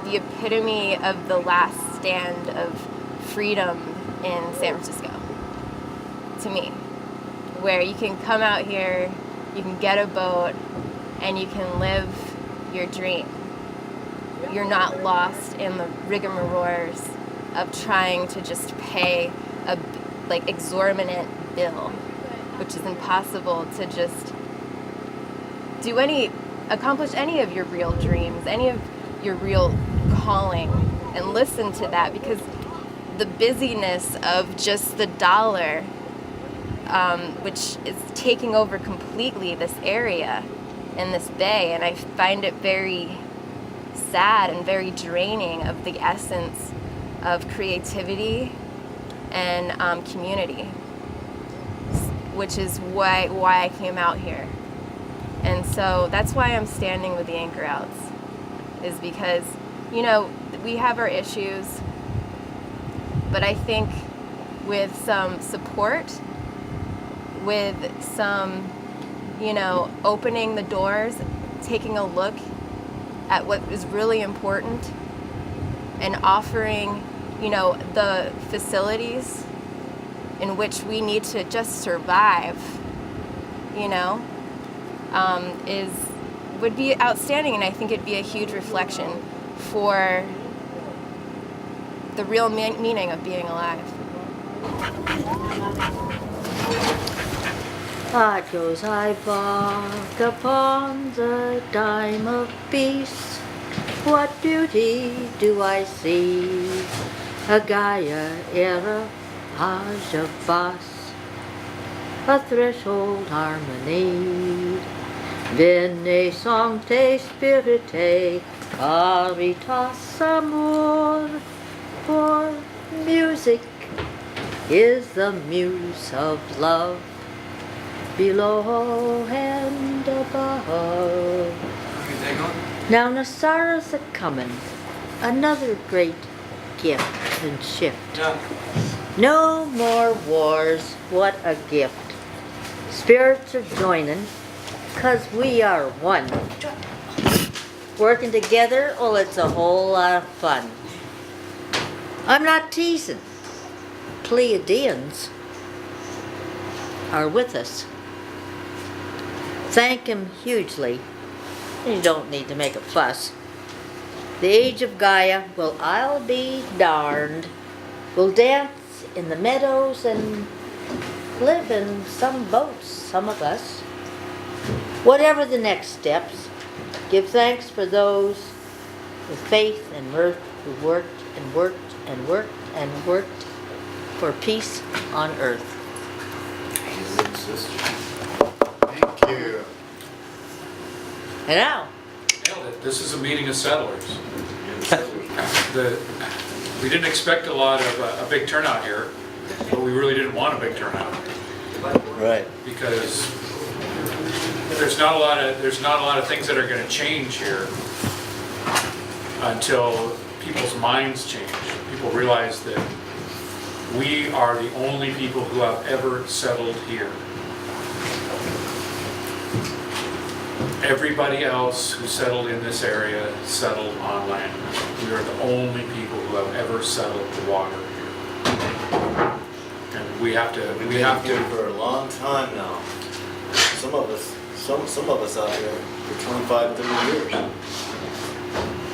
the epitome of the last stand of freedom in San Francisco, to me, where you can come out here, you can get a boat, and you can live your dream. You're not lost in the rigmaroles of trying to just pay a exorbitant bill, which is impossible to just accomplish any of your real dreams, any of your real calling, and listen to that, because the busyness of just the dollar, which is taking over completely this area in this bay, and I find it very sad and very draining of the essence of creativity and community, which is why I came out here. And so that's why I'm standing with the Anchor Outs, is because, we have our issues, but I think with some support, with some, opening the doors, taking a look at what is really important, and offering, the facilities in which we need to just survive, would be outstanding, and I think it'd be a huge reflection for the real meaning of being alive. What goes I walk upon the dime of peace? What beauty do I see? A Gaia era age of Bas, a threshold harmony. Bene sancte spirite caritas amor. For music is the muse of love, below and above. Now Nasara's a-comin', another great gift and shift. No more wars, what a gift. Spirits are joining, 'cause we are one. Working together, well, it's a whole lot of fun. I'm not teasing. Pleiadians are with us. Thank him hugely. You don't need to make a fuss. The age of Gaia, well, I'll be darned. We'll dance in the meadows and live in some boats, some of us. Whatever the next steps, give thanks for those with faith and mirth who worked and worked and worked and worked for peace on earth. Thank you. And now, Nailed it. This is a meeting of settlers. We didn't expect a big turnout here, but we really didn't want a big turnout Right. because there's not a lot of things that are going to change here until people's minds change. People realize that we are the only people who have ever settled here. Everybody else who settled in this area settled on land. We are the only people who have ever settled the water here. And we have to For a long time now. Some of us out here for 25, 30 years.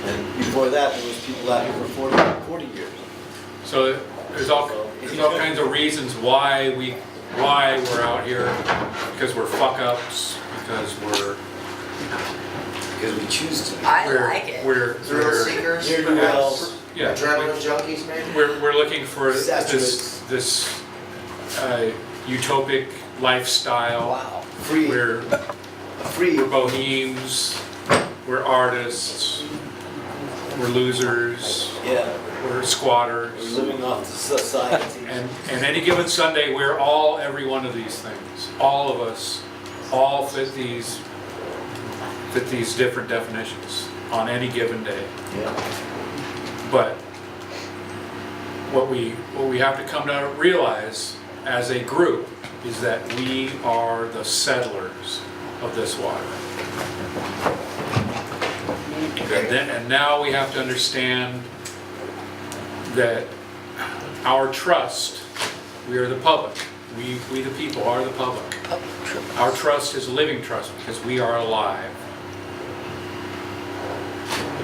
And before that, there was people out here for 40 years. So there's all kinds of reasons why we're out here, because we're fuck ups, because we choose to. I like it. We're Thrill seekers, Ne'er-do-wells. yeah, adrenaline junkies, maybe. we're looking for Saturates. this utopic lifestyle. Wow. Free. We're Free. bohemes, we're artists, we're losers, Yeah. we're We're squatters. living off the society. And any given Sunday, we're all every one of these things. All of us, all fit these different definitions on any given day. Yeah. But what we have to come to realize as a group is that we are the settlers of this water. And now we have to understand that our trust, we are the public. We the people are the public. Our trust is a living trust because we are alive.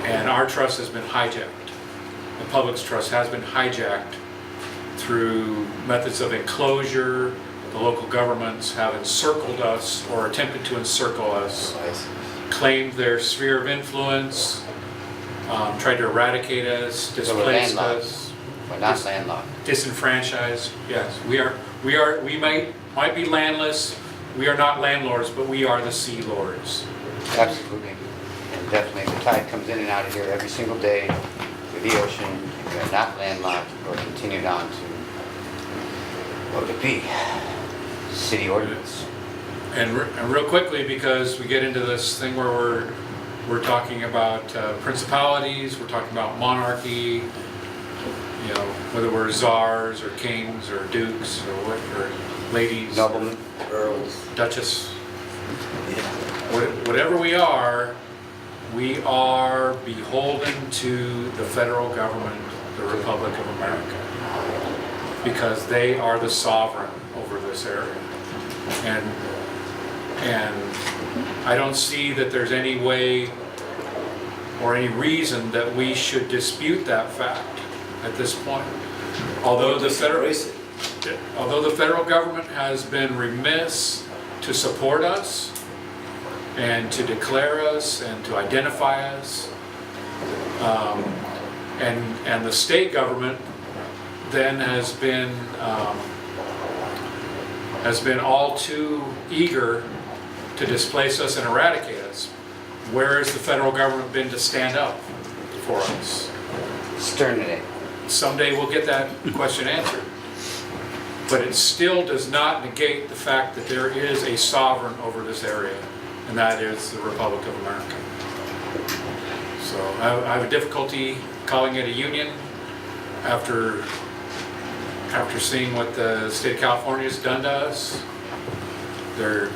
And our trust has been hijacked. The public's trust has been hijacked through methods of enclosure. The local governments have encircled us or attempted to encircle us, claimed their sphere of influence, tried to eradicate us, So we're displaced landlocked. us, We're not landlocked. disenfranchised. Yes, we might be landless. We are not landlords, but we are the sea lords. Absolutely. And definitely, the tide comes in and out of here every single day through the ocean. We are not landlocked or continued on to ODP, city ordinance. And real quickly, because we get into this thing where we're talking about principalities, we're talking about monarchy, you know, whether we're czars or kings or dukes or what, or ladies, Noblemen. Earls. duchess, Yeah. whatever we are beholden to the federal government, the Republic of America, because they are the sovereign over this area. And I don't see that there's any way or any reason that we should dispute that fact at this point. Although the federal government has been remiss to support us and to declare us and to identify us, and the state government then has been all too eager to displace us and eradicate us. Where has the federal government been to stand up for us? Exterminate. Someday we'll get that question answered. But it still does not negate the fact that there is a sovereign over this area, and that is the Republic of America. So I have a difficulty calling it a union after seeing what the state of California has done to us. They're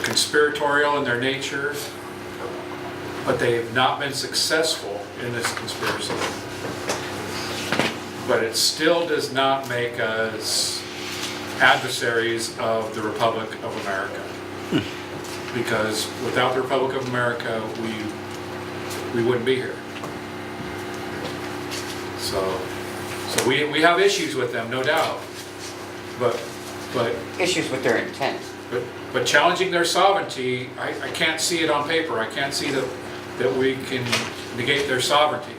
conspiratorial in their nature, but they have not been successful in this conspiracy. But it still does not make us adversaries of the Republic of America. Because without the Republic of America, we wouldn't be here. So we have issues with them, no doubt. But Issues with their intent. But challenging their sovereignty, I can't see it on paper. I can't see that we can negate their sovereignty.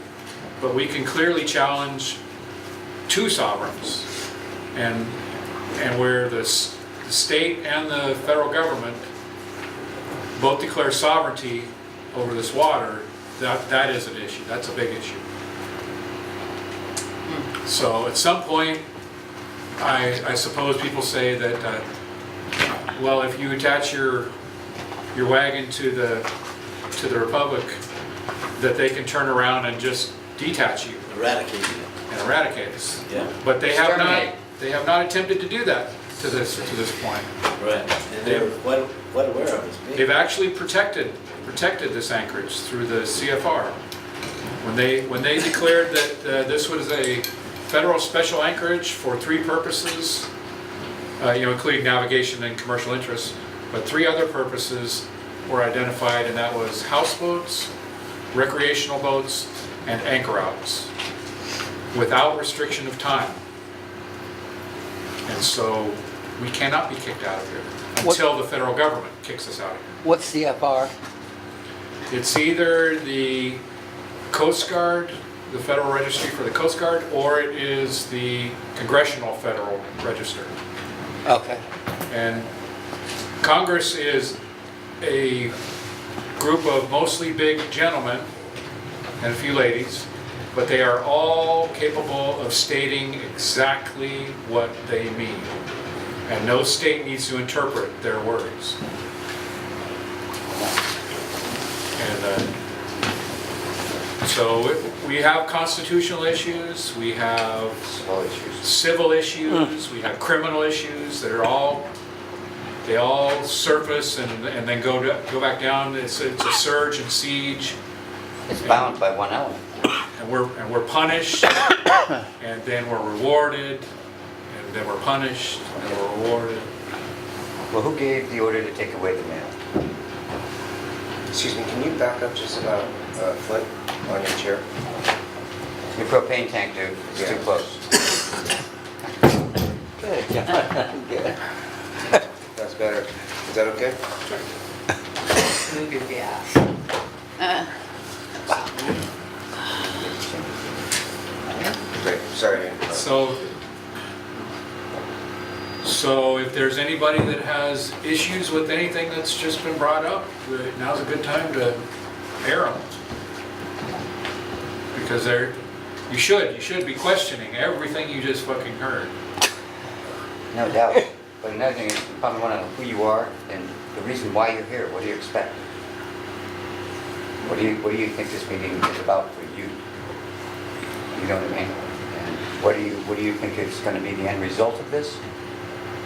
But we can clearly challenge two sovereigns. And where the state and the federal government both declare sovereignty over this water, that is an issue. That's a big issue. So at some point, I suppose people say that, well, if you attach your wagon to the Republic, that they can turn around and just detach you Eradicate you. and eradicate us. Yeah. But they have not. Exterminate. They have not attempted to do that to this point. Right. And they're quite aware of this. They've actually protected this anchorage through the CFR. When they declared that this was a federal special anchorage for three purposes, including navigation and commercial interests, but three other purposes were identified, and that was houseboats, recreational boats, and anchor outs, without restriction of time. And so we cannot be kicked out of here until the federal government kicks us out of here. What's CFR? It's either the Coast Guard, the Federal Registry for the Coast Guard, or it is the Congressional Federal Register. Okay. And Congress is a group of mostly big gentlemen and a few ladies, but they are all capable of stating exactly what they mean. And no state needs to interpret their words. And so we have constitutional issues, we have Small issues. civil issues, we have criminal issues that are they all surface and then go back down. It's a surge and siege It's bound by one element. And we're punished, and then we're rewarded, and then we're punished, and we're rewarded. Well, who gave the order to take away the mail? Excuse me, can you back up just about a foot on your chair? Your propane tank, dude, it's too Yeah. close. Good, John. Good. That's better. Is that okay? Move your gas. Great, sorry to interrupt. So if there's anybody that has issues with anything that's just been brought up, now's a good time to air them. Because you should be questioning everything you just fucking heard. No doubt. But another thing is, you probably want to know who you are and the reason why you're here. What do you expect? What do you think this meeting is about for you? You know what I mean? And what do you think is going to be the end result of this?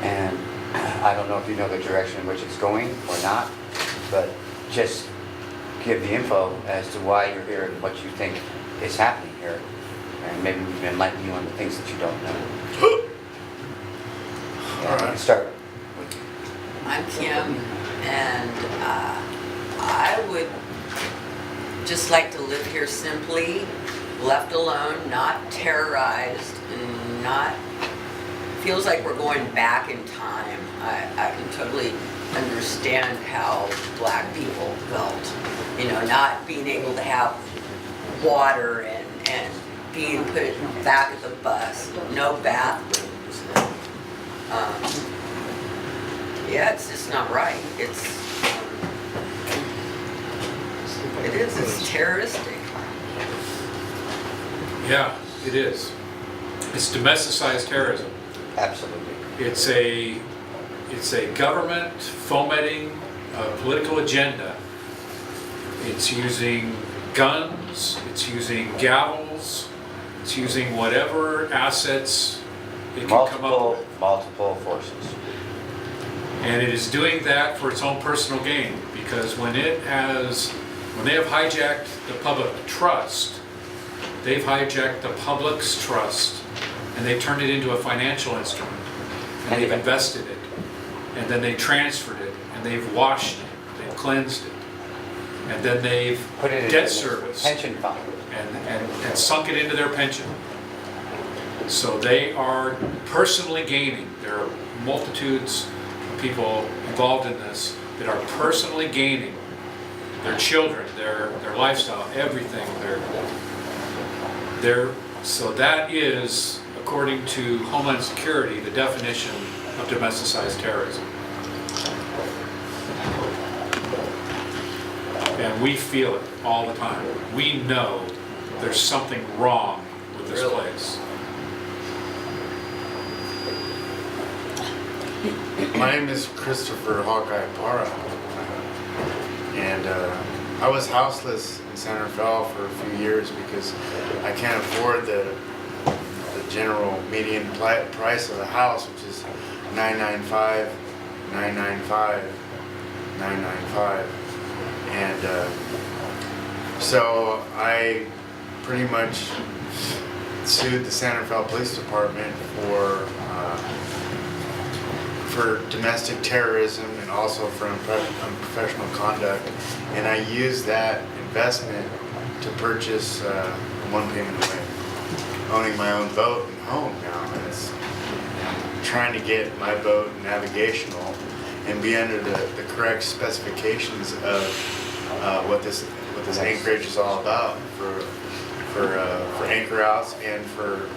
And I don't know if you know the direction in which it's going or not, but just give the info as to why you're here and what you think is happening here. And maybe we can enlighten you on the things that you don't know. Yeah, we can start with I'm Kim, and I would just like to live here simply, left alone, not terrorized, and not, feels like we're going back in time. I can totally understand how black people felt, you know, not being able to have water and being put back at the bus, no bathrooms. Yeah, it's just not right. It's terroristic. Yeah, it is. It's domesticized terrorism. absolutely. It's a government fomenting a political agenda. It's using guns, it's using gavels, it's using whatever assets it can come up with. Multiple forces. And it is doing that for its own personal gain, because when they have hijacked the public trust, they've hijacked the public's trust, and they've turned it into a financial instrument. And they've invested it, and then they transferred it, and they've washed it, they've cleansed it, and then they've Put it in debt the service pension fund. and sunk it into their pension. So they are personally gaining. There are multitudes of people involved in this that are personally gaining. Their children, their lifestyle, everything. So that is, according to Homeland Security, the definition of domesticized terrorism. And we feel it all the time. We know there's something wrong with this Really? place. My name is Christopher Hawkeye Parra, and I was houseless in Santa Fe for a few years because I can't afford the general median price of a house, which is $995, $995, $995, and so I pretty much sued the Santa Fe Police Department for domestic terrorism and also for unprofessional conduct, and I used that investment to purchase one payment away, owning my own boat and home now. And I'm trying to get my boat navigational and be under the correct specifications of what this anchorage is all about for anchor outs and for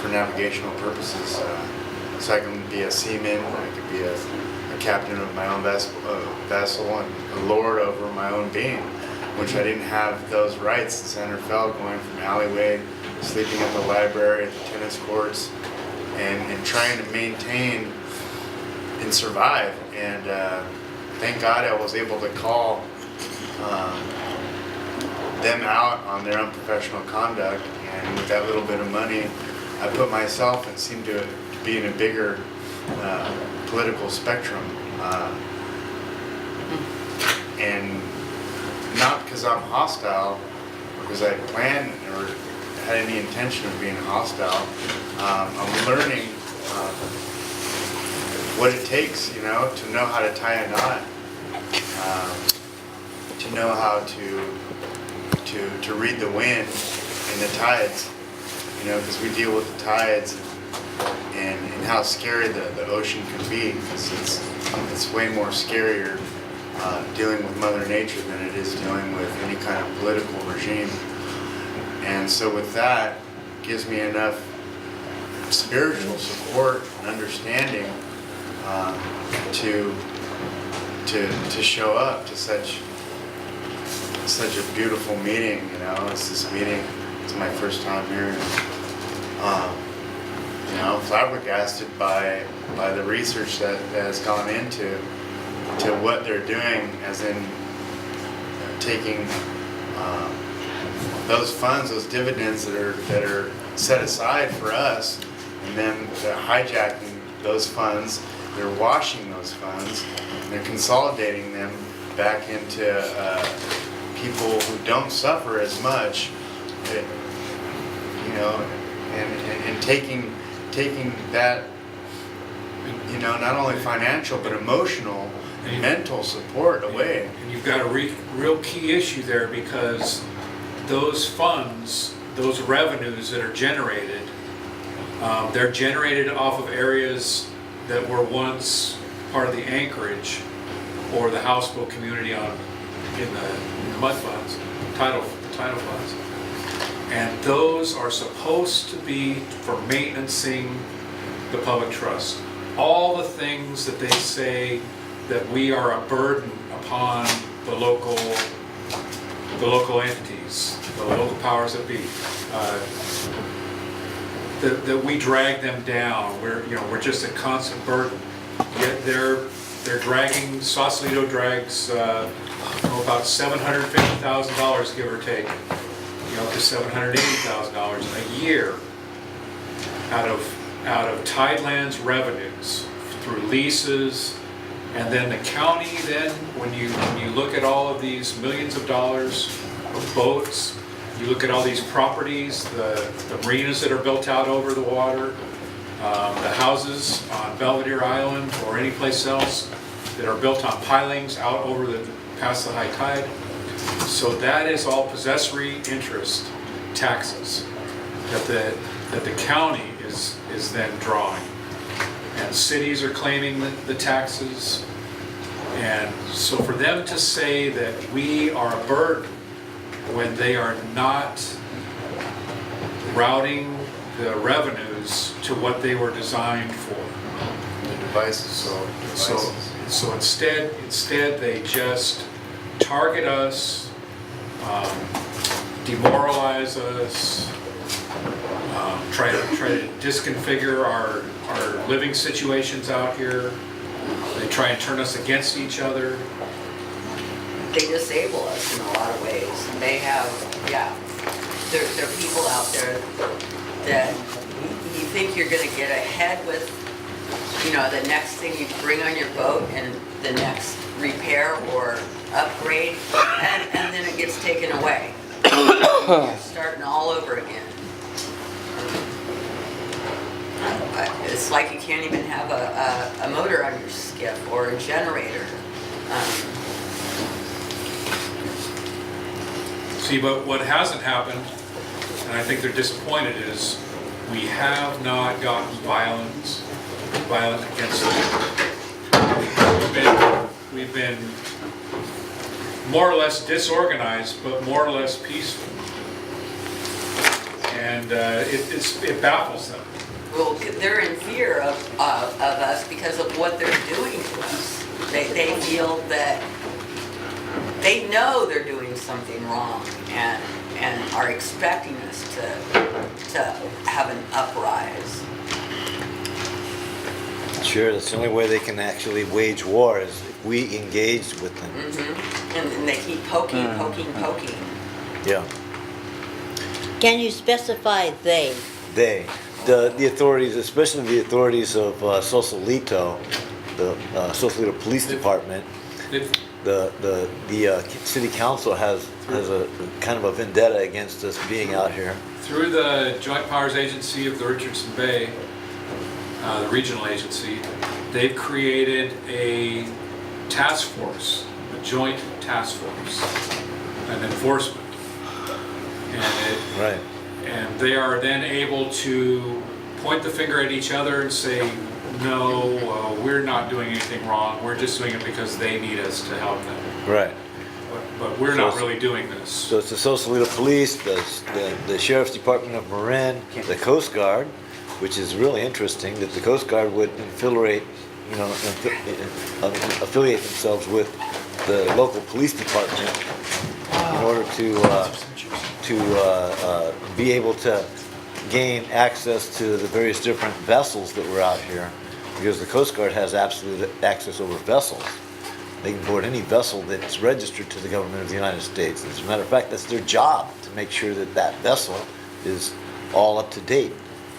navigational purposes. So I can be a seaman, I could be a captain of my own vessel and a lord over my own being, which I didn't have those rights in Santa Fe, going from alleyway, sleeping at the library, at the tennis courts, and trying to maintain and survive. And thank God I was able to call them out on their unprofessional conduct, and with that little bit of money, I put myself and seemed to be in a bigger political spectrum, and not because I'm hostile, or because I planned or had any intention of being hostile. I'm learning what it takes, you know, to know how to tie a knot, to know how to read the wind and the tides, you know, because we deal with the tides and how scary the ocean can be, because it's way more scarier dealing with Mother Nature than it is dealing with any kind of political regime. And so with that, gives me enough spiritual support and understanding to show up to such a beautiful meeting. You know, it's this meeting. It's my first time here. You know, flabbergasted by the research that has gone into what they're doing, as in taking those funds, those dividends that are set aside for us, and then they're hijacking those funds. They're washing those funds, and they're consolidating them back into people who don't suffer as much, you know, and taking that, you know, not only financial but emotional and mental support away. And you've got a real key issue there, because those funds, those revenues that are generated, they're generated off of areas that were once part of the Anchorage or the houseboat community in the mud funds, tidal funds. And those are supposed to be for maintaining the public trust. All the things that they say that we are a burden upon the local entities, the local powers that be, that we drag them down. We're just a constant burden. Yet they're dragging. Sausalito drags about $750,000, give or take, to $780,000 a year out of Tideland's revenues through leases. And then the county, then, when you look at all of these millions of dollars of boats, you look at all these properties, the marinas that are built out over the water, the houses on Belvedere Island or any place else that are built on pilings out over past the high tide. So that is all possessory interest taxes that the county is then drawing. And cities are claiming the taxes. And so for them to say that we are a burden when they are not routing the revenues to what they were designed for. The devices. So instead they just target us, demoralize us, try to disconfigure our living situations out here. They try and turn us against each other. They disable us in a lot of ways. They have, there are people out there that you think you're going to get ahead with, the next thing you bring on your boat and the next repair or upgrade, and then it gets taken away. You're starting all over again. It's like you can't even have a motor on your skiff or a generator. See, but what hasn't happened, and I think they're disappointed, is we have not gotten violent against them. We've been more or less disorganized, but more or less peaceful. And it baffles them. Well, they're in fear of us because of what they're doing to us. They feel that they know they're doing something wrong and are expecting us to have an uprise. Sure, that's the only way they can actually wage war is if we engage with them. Mm-hmm. And they keep poking. Yeah. Can you specify they? The authorities, especially the authorities of Sausalito, the Sausalito Police Department, the city council has a kind of a vendetta against us being out here. Through the Joint Powers Agency of the Richardson Bay, the regional agency, they've created a task force, a joint task force, an enforcement. Right. And they are then able to point the finger at each other and say, no, we're not doing anything wrong, we're just doing it because they need us to help them. Right. But we're not really doing this. So it's the Sausalito Police, the Sheriff's Department of Marin, the Coast Guard, which is really interesting that the Coast Guard would affiliate themselves with the local police department in order to be able to gain access to the various different vessels that were out here, because the Coast Guard has absolute access over vessels. They can board any vessel that's registered to the government of the United States. As a matter of fact, that's their job, to make sure that that vessel is all up to date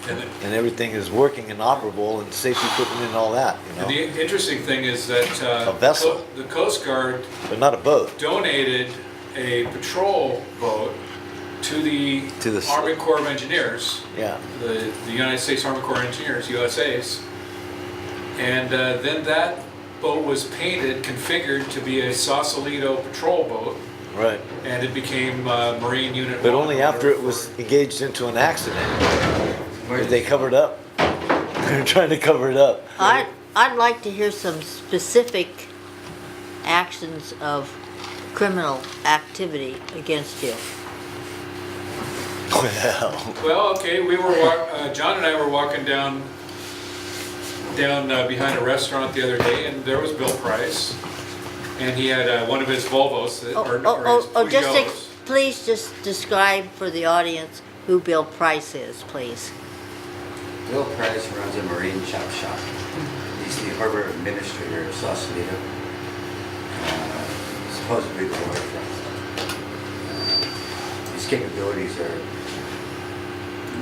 and everything is working and operable and safety equipment and all that, you know. And the interesting thing is that A vessel. the Coast Guard But not a boat. donated a patrol boat to the Army Corps of Engineers, Yeah. the United States Army Corps of Engineers, USA's, and then that boat was painted, configured to be a Sausalito patrol boat, Right. and it became Marine Unit 1. But only after it was engaged into an accident. Did they covered up? They're trying to cover it up. I'd like to hear some specific actions of criminal activity against you. Well, Well, okay, John and I were walking down behind a restaurant the other day, and there was Bill Price, and he had one of his Volvos, or his Peugeots. Please just describe for the audience who Bill Price is, please. Bill Price runs a marine chop shop. He's the harbor administrator of Sausalito. Supposedly the waterfront. His capabilities are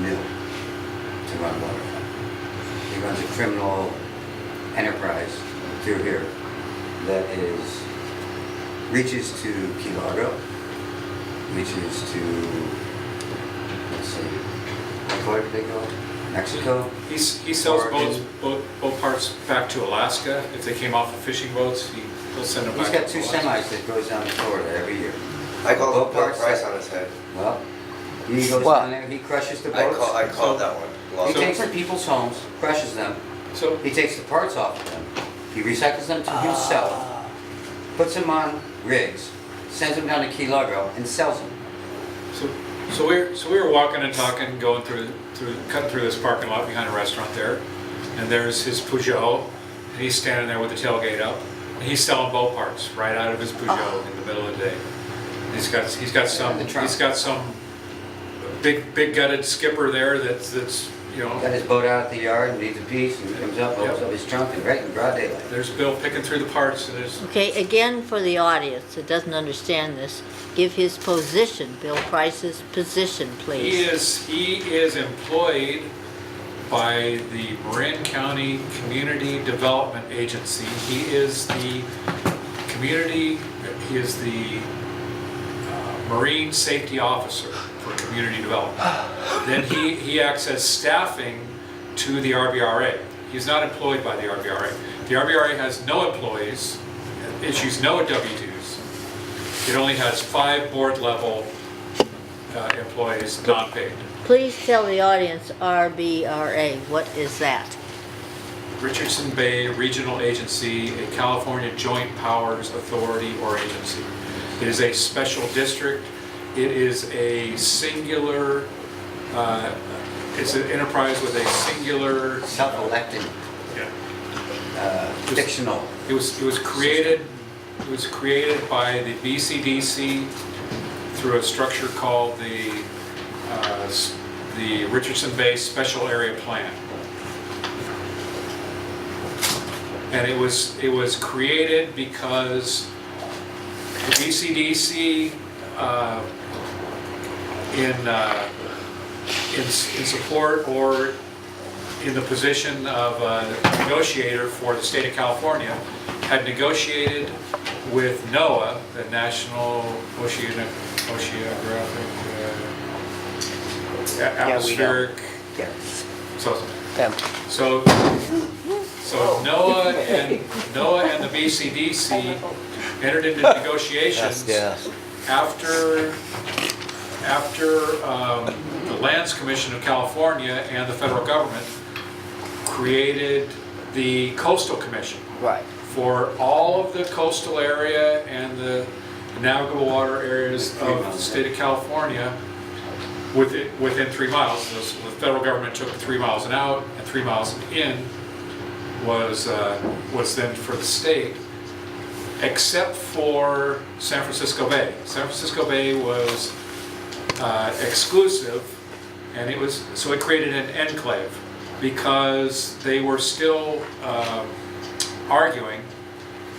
nil to run waterfront. He runs a criminal enterprise through here that reaches to Key Largo, reaches to, let's see, where did they go? Mexico? He sells Oregon. boat parts back to Alaska. If they came off of fishing boats, he'll send them back. He's got to two Alaska. semis that goes down to Florida every year. I call Boat it Bill parts Price that- on his head. Well, he goes Well- down there, he crushes the I boats. called that one. He Long takes the people's homes, crushes them, So, he takes the parts off of them, he recycles them to himself, puts them on rigs, sends them down to Key Largo and sells them. so we were walking and talking, going cutting through this parking lot behind a restaurant there, and there's his Peugeot, and he's standing there with the tailgate up, and he's selling boat parts right out of his Peugeot in the middle of the day. And he's got some big gutted skipper there that's Got his boat out at the yard, needs a piece, and he comes up, opens up his trunk, and right in broad daylight. there's Bill picking through the parts, and there's Okay, again, for the audience that doesn't understand this, give his position, Bill Price's position, please. He is employed by the Marin County Community Development Agency. He is the Marine Safety Officer for Community Development. Then he acts as staffing to the RBRA. He's not employed by the RBRA. The RBRA has no employees, issues no W-2s. It only has 5 board level employees, non-paid. Please tell the audience RBRA, what is that? Richardson Bay Regional Agency, a California Joint Powers Authority or agency. It is a special district. It is a singular, it's an enterprise with a singular. Self-elected, Yeah. fictional. It was created by the BCDC through a structure called the Richardson Bay Special Area Plan. And it was created because the BCDC in support or in the position of a negotiator for the state of California had negotiated with NOAA, the National Oceanographic Atmospheric. So NOAA and the BCDC entered into negotiations after the Lands Commission of California and the federal government created the Coastal Commission. Right. For all of the coastal area and the navigable water areas of the state of California within 3 miles. So the federal government took 3 miles and out, and 3 miles and in was then for the state, except for San Francisco Bay. San Francisco Bay was exclusive, and it created an enclave because they were still arguing,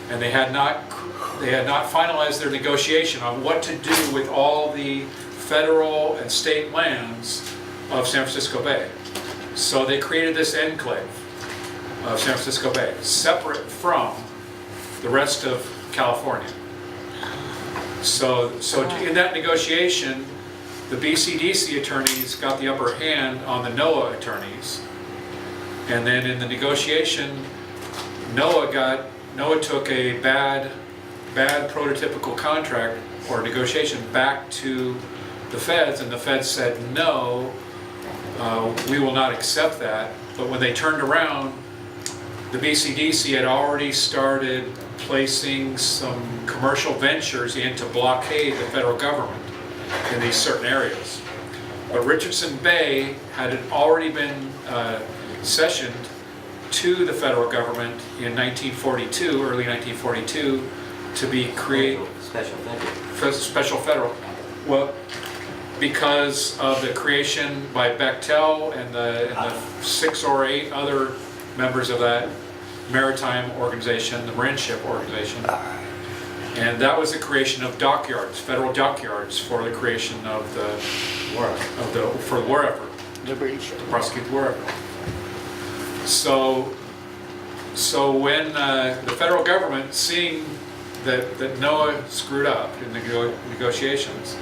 and they had not finalized their negotiation on what to do with all the federal and state lands of San Francisco Bay. So they created this enclave of San Francisco Bay, separate from the rest of California. So in that negotiation, the BCDC attorneys got the upper hand on the NOAA attorneys, and then in the negotiation, NOAA took a bad prototypical contract or negotiation back to the feds, and the feds said, no, we will not accept that. But when they turned around, the BCDC had already started placing some commercial ventures in to blockade the federal government in these certain areas. But Richardson Bay had already been cessioned to the federal government in 1942, early 1942, to be special federal. Well, because of the creation by Bechtel and the 6 or 8 other members of that maritime organization, the Marine Ship Organization. And that was the creation of dockyards, federal dockyards, for the creation of the for the war effort, to prosecute the war effort. So when the federal government, seeing that NOAA screwed up in the negotiations,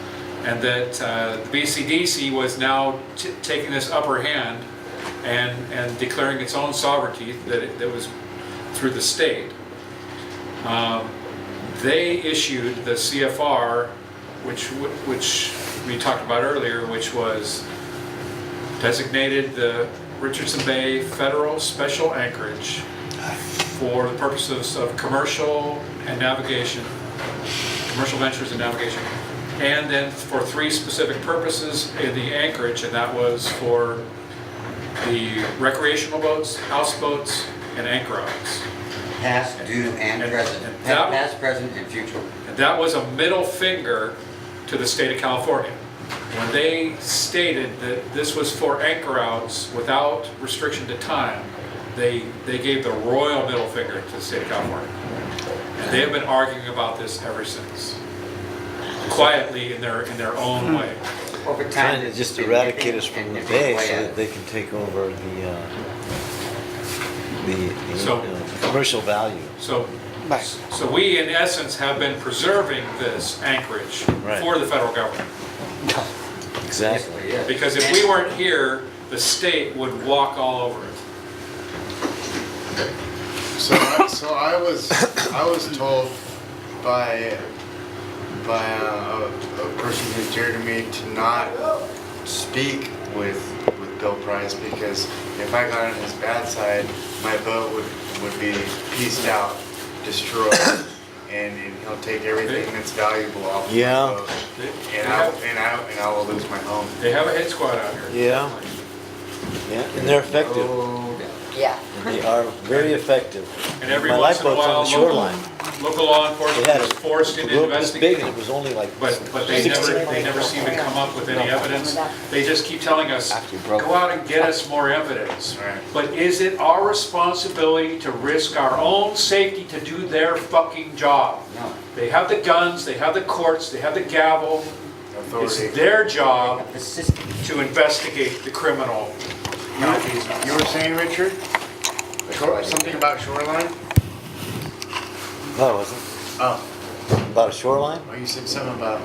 and that the BCDC was now taking this upper hand and declaring its own sovereignty that was through the state, they issued the CFR, which we talked about earlier, which was designated the Richardson Bay Federal Special Anchorage for the purposes of commercial and navigation, commercial ventures and navigation, and then for 3 specific purposes in the anchorage, and that was for the recreational boats, houseboats, and anchor-outs. Past, due, and present. Past, present, and future. And that was a middle finger to the state of California. When they stated that this was for anchor-outs without restriction to time, they gave the royal middle finger to the state of California. And they have been arguing about this ever since, quietly in their own way. Over time, Trying to just eradicate us from the bay so that they can take over the commercial value. So we, in essence, have been preserving this anchorage for the federal government. Exactly. Because if we weren't here, the state would walk all over it. So I was told by a person who's dear to me to not speak with Bill Price, because if I got on his bad side, my boat would be pieced out, destroyed, and he'll take everything that's valuable off of my boat, and I will lose my home. They have a hit squad out here. Yeah, and they're effective. Yeah. They are very effective. And every My once in a lifeboat's while, on the shoreline. local law They enforcement had is forced into a rope this big, investigating. and it was only like But they 16. never seem to come up with any evidence. They just keep telling us, go out and get us more evidence. Right. But is it our responsibility to risk our own safety to do their fucking job? No. They have the guns, they have the courts, they have the gavel. Authority. It's their job The system. to investigate the criminal. You were saying, Richard? Something about shoreline? No, it wasn't. Oh, about a shoreline? Oh, you said something about,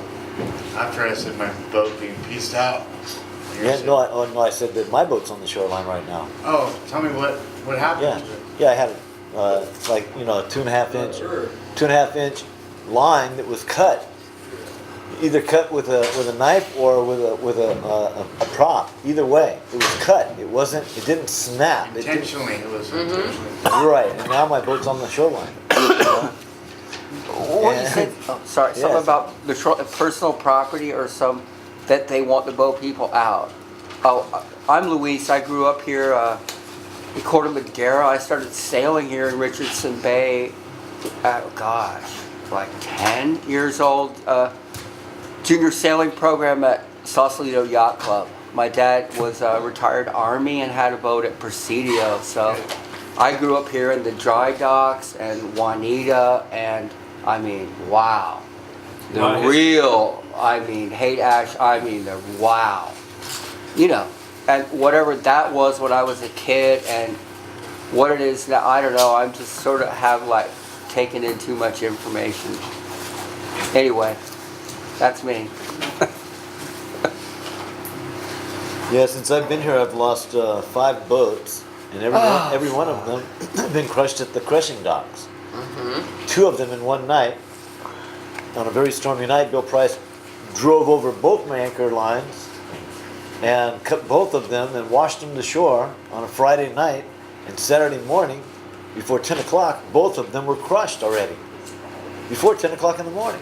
after I said my boat being pieced out. You Yeah, said- no, I said that my boat's on the shoreline right now. Oh, tell me what happened Yeah, to it? yeah, I had like, you know, a 2.5 inch line that was cut. Either cut with a knife or with a prop. Either way, it was cut. It didn't snap. It didn't, Intentionally, it was intentionally. right, and now my boat's on the shoreline. What you Yeah. said, oh, sorry, something Yes. about the personal property or that they want to boat people out. Oh, I'm Luis. I grew up here in Corte Madera. I started sailing here in Richardson Bay, gosh, like 10 years old. Junior sailing program at Sausalito Yacht Club. My dad was a retired Army and had a boat at Presidio, so I grew up here in the dry docks and Juanita, and I mean, wow. The Lot of history. real, I mean, Haight Ash, I mean, the wow. You know, and whatever that was when I was a kid and what it is now, I don't know, I'm just sort of have like taken in too much information. Anyway, that's me. Yeah, since I've been here, I've lost 5 boats, and every one of them have been crushed at the crushing docks. 2 of them in one night. On a very stormy night, Bill Price drove over both my anchor lines and cut both of them and washed them to shore on a Friday night. And Saturday morning, before 10 o'clock, both of them were crushed already. Before 10 o'clock in the morning.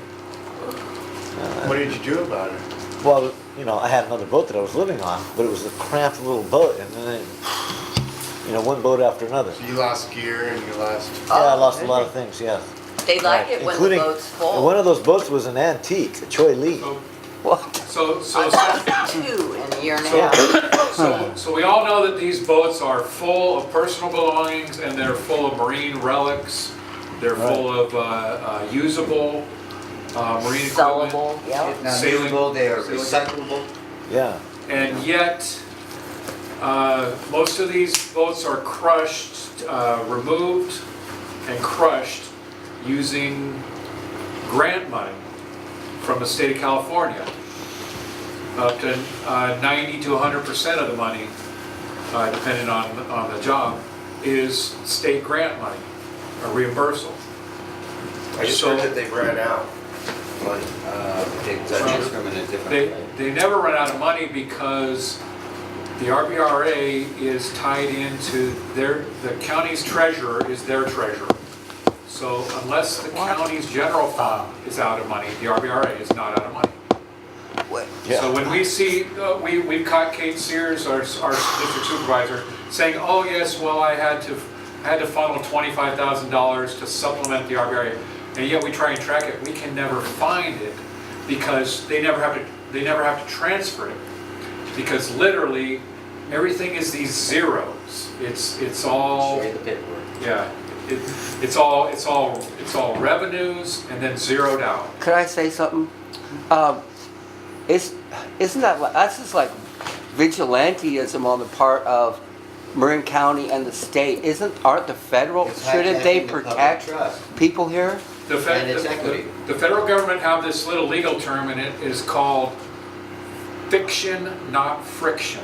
What did you do about it? Well, you know, I had another boat that I was living on, but it was a cramped little boat, and then, one boat after another. So you lost gear and you lost. Yeah, I lost a lot of things, yes. They like it when the Including, boat's full. one of those boats was an antique, a Choi Lee. What? So I got 2 in a year and a half. So we all know that these boats are full of personal belongings and they're full of marine relics. They're full of usable marine equipment. Sellable, yeah. Not Sailing- usable, they are sailing- recyclable. Yeah. And yet, most of these boats are crushed, removed and crushed using grant money from the state of California. Up to 90 to 100% of the money, depending on the job, is state grant money, a reimbursal. I just So- heard that they've ran out money. They transfer them in a different They, way. they never run out of money because the RBRA is tied into the county's treasurer is their treasurer. So unless the county's general fund is out of money, the RBRA is not out of money. Yeah. So when we see, we've caught Kate Sears, our district supervisor, saying, oh yes, well, I had to funnel $25,000 to supplement the RBRA. And yet we try and track it, we can never find it because they never have to transfer it. Because literally, everything is these zeros. It's all, Show you the paperwork. yeah, it's all revenues and then zeroed out. Could I say something? Isn't that's just like vigilantism on the part of Marin County and the state? Aren't the federal, It's shouldn't they hijacking the public protect trust. people here? And it's equity. The federal government have this little legal term and it is called fiction, not friction.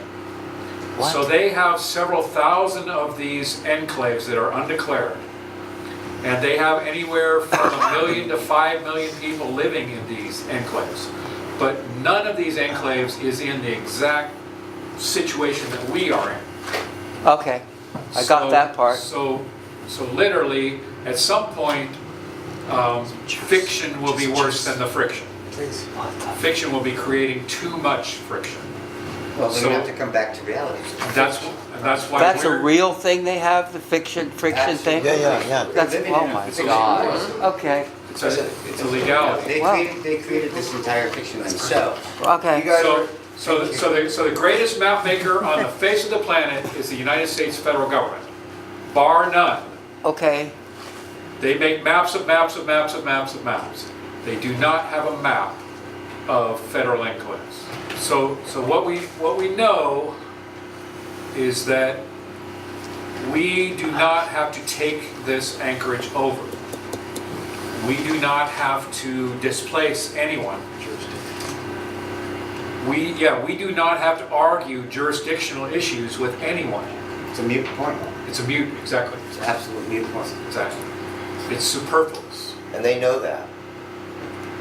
What? So they have several thousand of these enclaves that are undeclared. And they have anywhere from 1 million to 5 million people living in these enclaves. But none of these enclaves is in the exact situation that we are in. Okay, I got So- that part. So literally, at some point, fiction will be worse than the friction. Fiction will be creating too much friction. Well, then So- we have to come back to reality. That's why That's a we're- real thing they have, the friction thing? Yeah, yeah. That's, Living oh in a my fiction God. world. Okay, It's a legality. Wow. They created this entire fiction themselves. You okay. guys So, are, so the greatest map maker on the face of the planet is the United States federal government, bar none. Okay, They make maps of maps of maps of maps of maps. They do not have a map of federal enclaves. So what we know is that we do not have to take this anchorage over. We do not have to displace anyone. We do not have to argue jurisdictional issues with anyone. It's a mute point. It's a mute, exactly, It's an absolute mute point. exactly. It's superfluous. And they know that.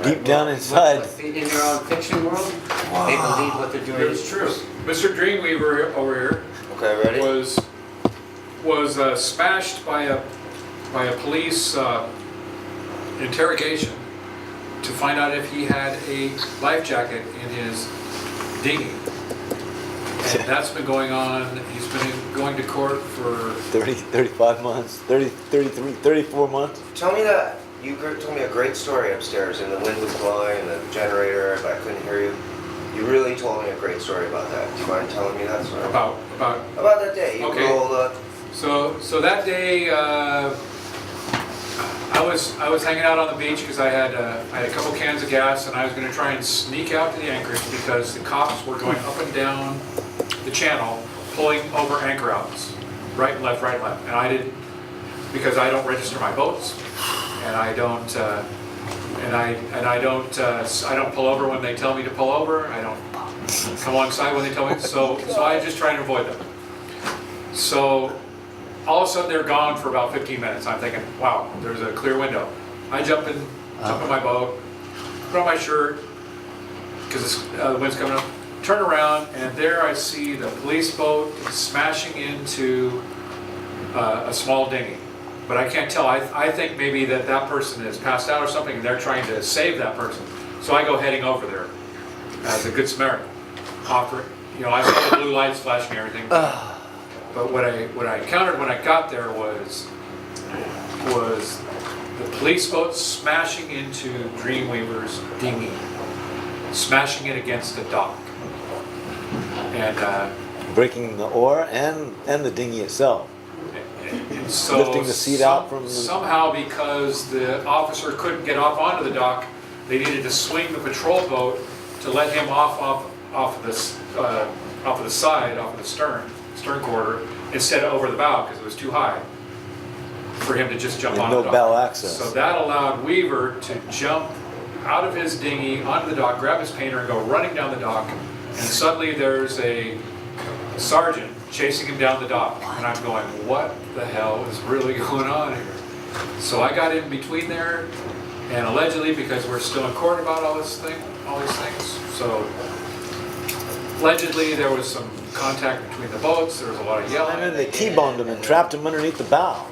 Deep down inside. In their own fiction world, they believe what they're doing is true. Mr. Dreamweaver over here Okay, ready? was smashed by a police interrogation to find out if he had a life jacket in his dinghy. And that's been going on, he's been going to court for, 30, 35 months, 30, 33, 34 months. Tell me that. You told me a great story upstairs, and the wind was blowing, and the generator, but I couldn't hear you. You really told me a great story about that. Do you mind telling me that story? about, About that day. You Okay. rolled up. so that day, I was hanging out on the beach because I had a couple cans of gas and I was gonna try and sneak out to the anchorage because the cops were going up and down the channel, pulling over anchor outs, right and left, and I didn't, because I don't register my boats, and I don't, I don't pull over when they tell me to pull over. I don't come alongside when they tell me. So I just try to avoid them. So all of a sudden they're gone for about 15 minutes. I'm thinking, wow, there's a clear window. I jump in my boat, put on my shirt because the wind's coming up. Turn around, and there I see the police boat smashing into a small dinghy. But I can't tell. I think maybe that person is passed out or something, and they're trying to save that person. So I go heading over there as a good Samaritan. Offer, I saw the blue lights flashing and everything. But what I encountered when I got there was the police boat smashing into Dreamweaver's dinghy, smashing it against the dock, and Breaking the oar and the dinghy itself. And so Lifting the seat out from the... somehow, because the officer couldn't get off onto the dock, they needed to swing the patrol boat to let him off of the side, off of the stern quarter, instead of over the bow because it was too high for him to just jump And on no the dock. bow access. So that allowed Weaver to jump out of his dinghy onto the dock, grab his painter, and go running down the dock. And suddenly there's a sergeant chasing him down the dock, and I'm going, what the hell is really going on here? So I got in between there, and allegedly, because we're still in court about all these things, so allegedly there was some contact between the boats, there was a lot of yelling. And then they T-boned him and trapped him underneath the bow.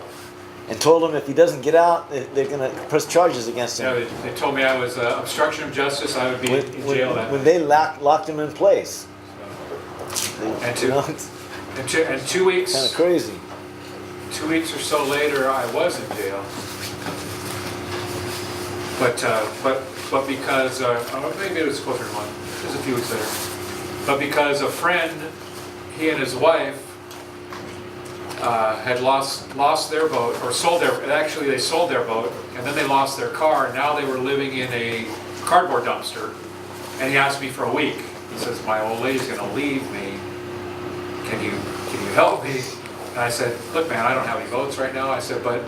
And told him if he doesn't get out, they're gonna press charges against him. They told me I was obstruction of justice, I would be in jail that When day. they locked him in place. And It's And 2 weeks. kind of crazy. 2 weeks or so later, I was in jail. But because, maybe it was closer to one, it was a few weeks later. But because a friend, he and his wife, had lost their boat, or actually they sold their boat, and then they lost their car, and now they were living in a cardboard dumpster. And he asked me for a week. He says, my old lady's gonna leave me. Can you help me? And I said, look, man, I don't have any boats right now. I said, but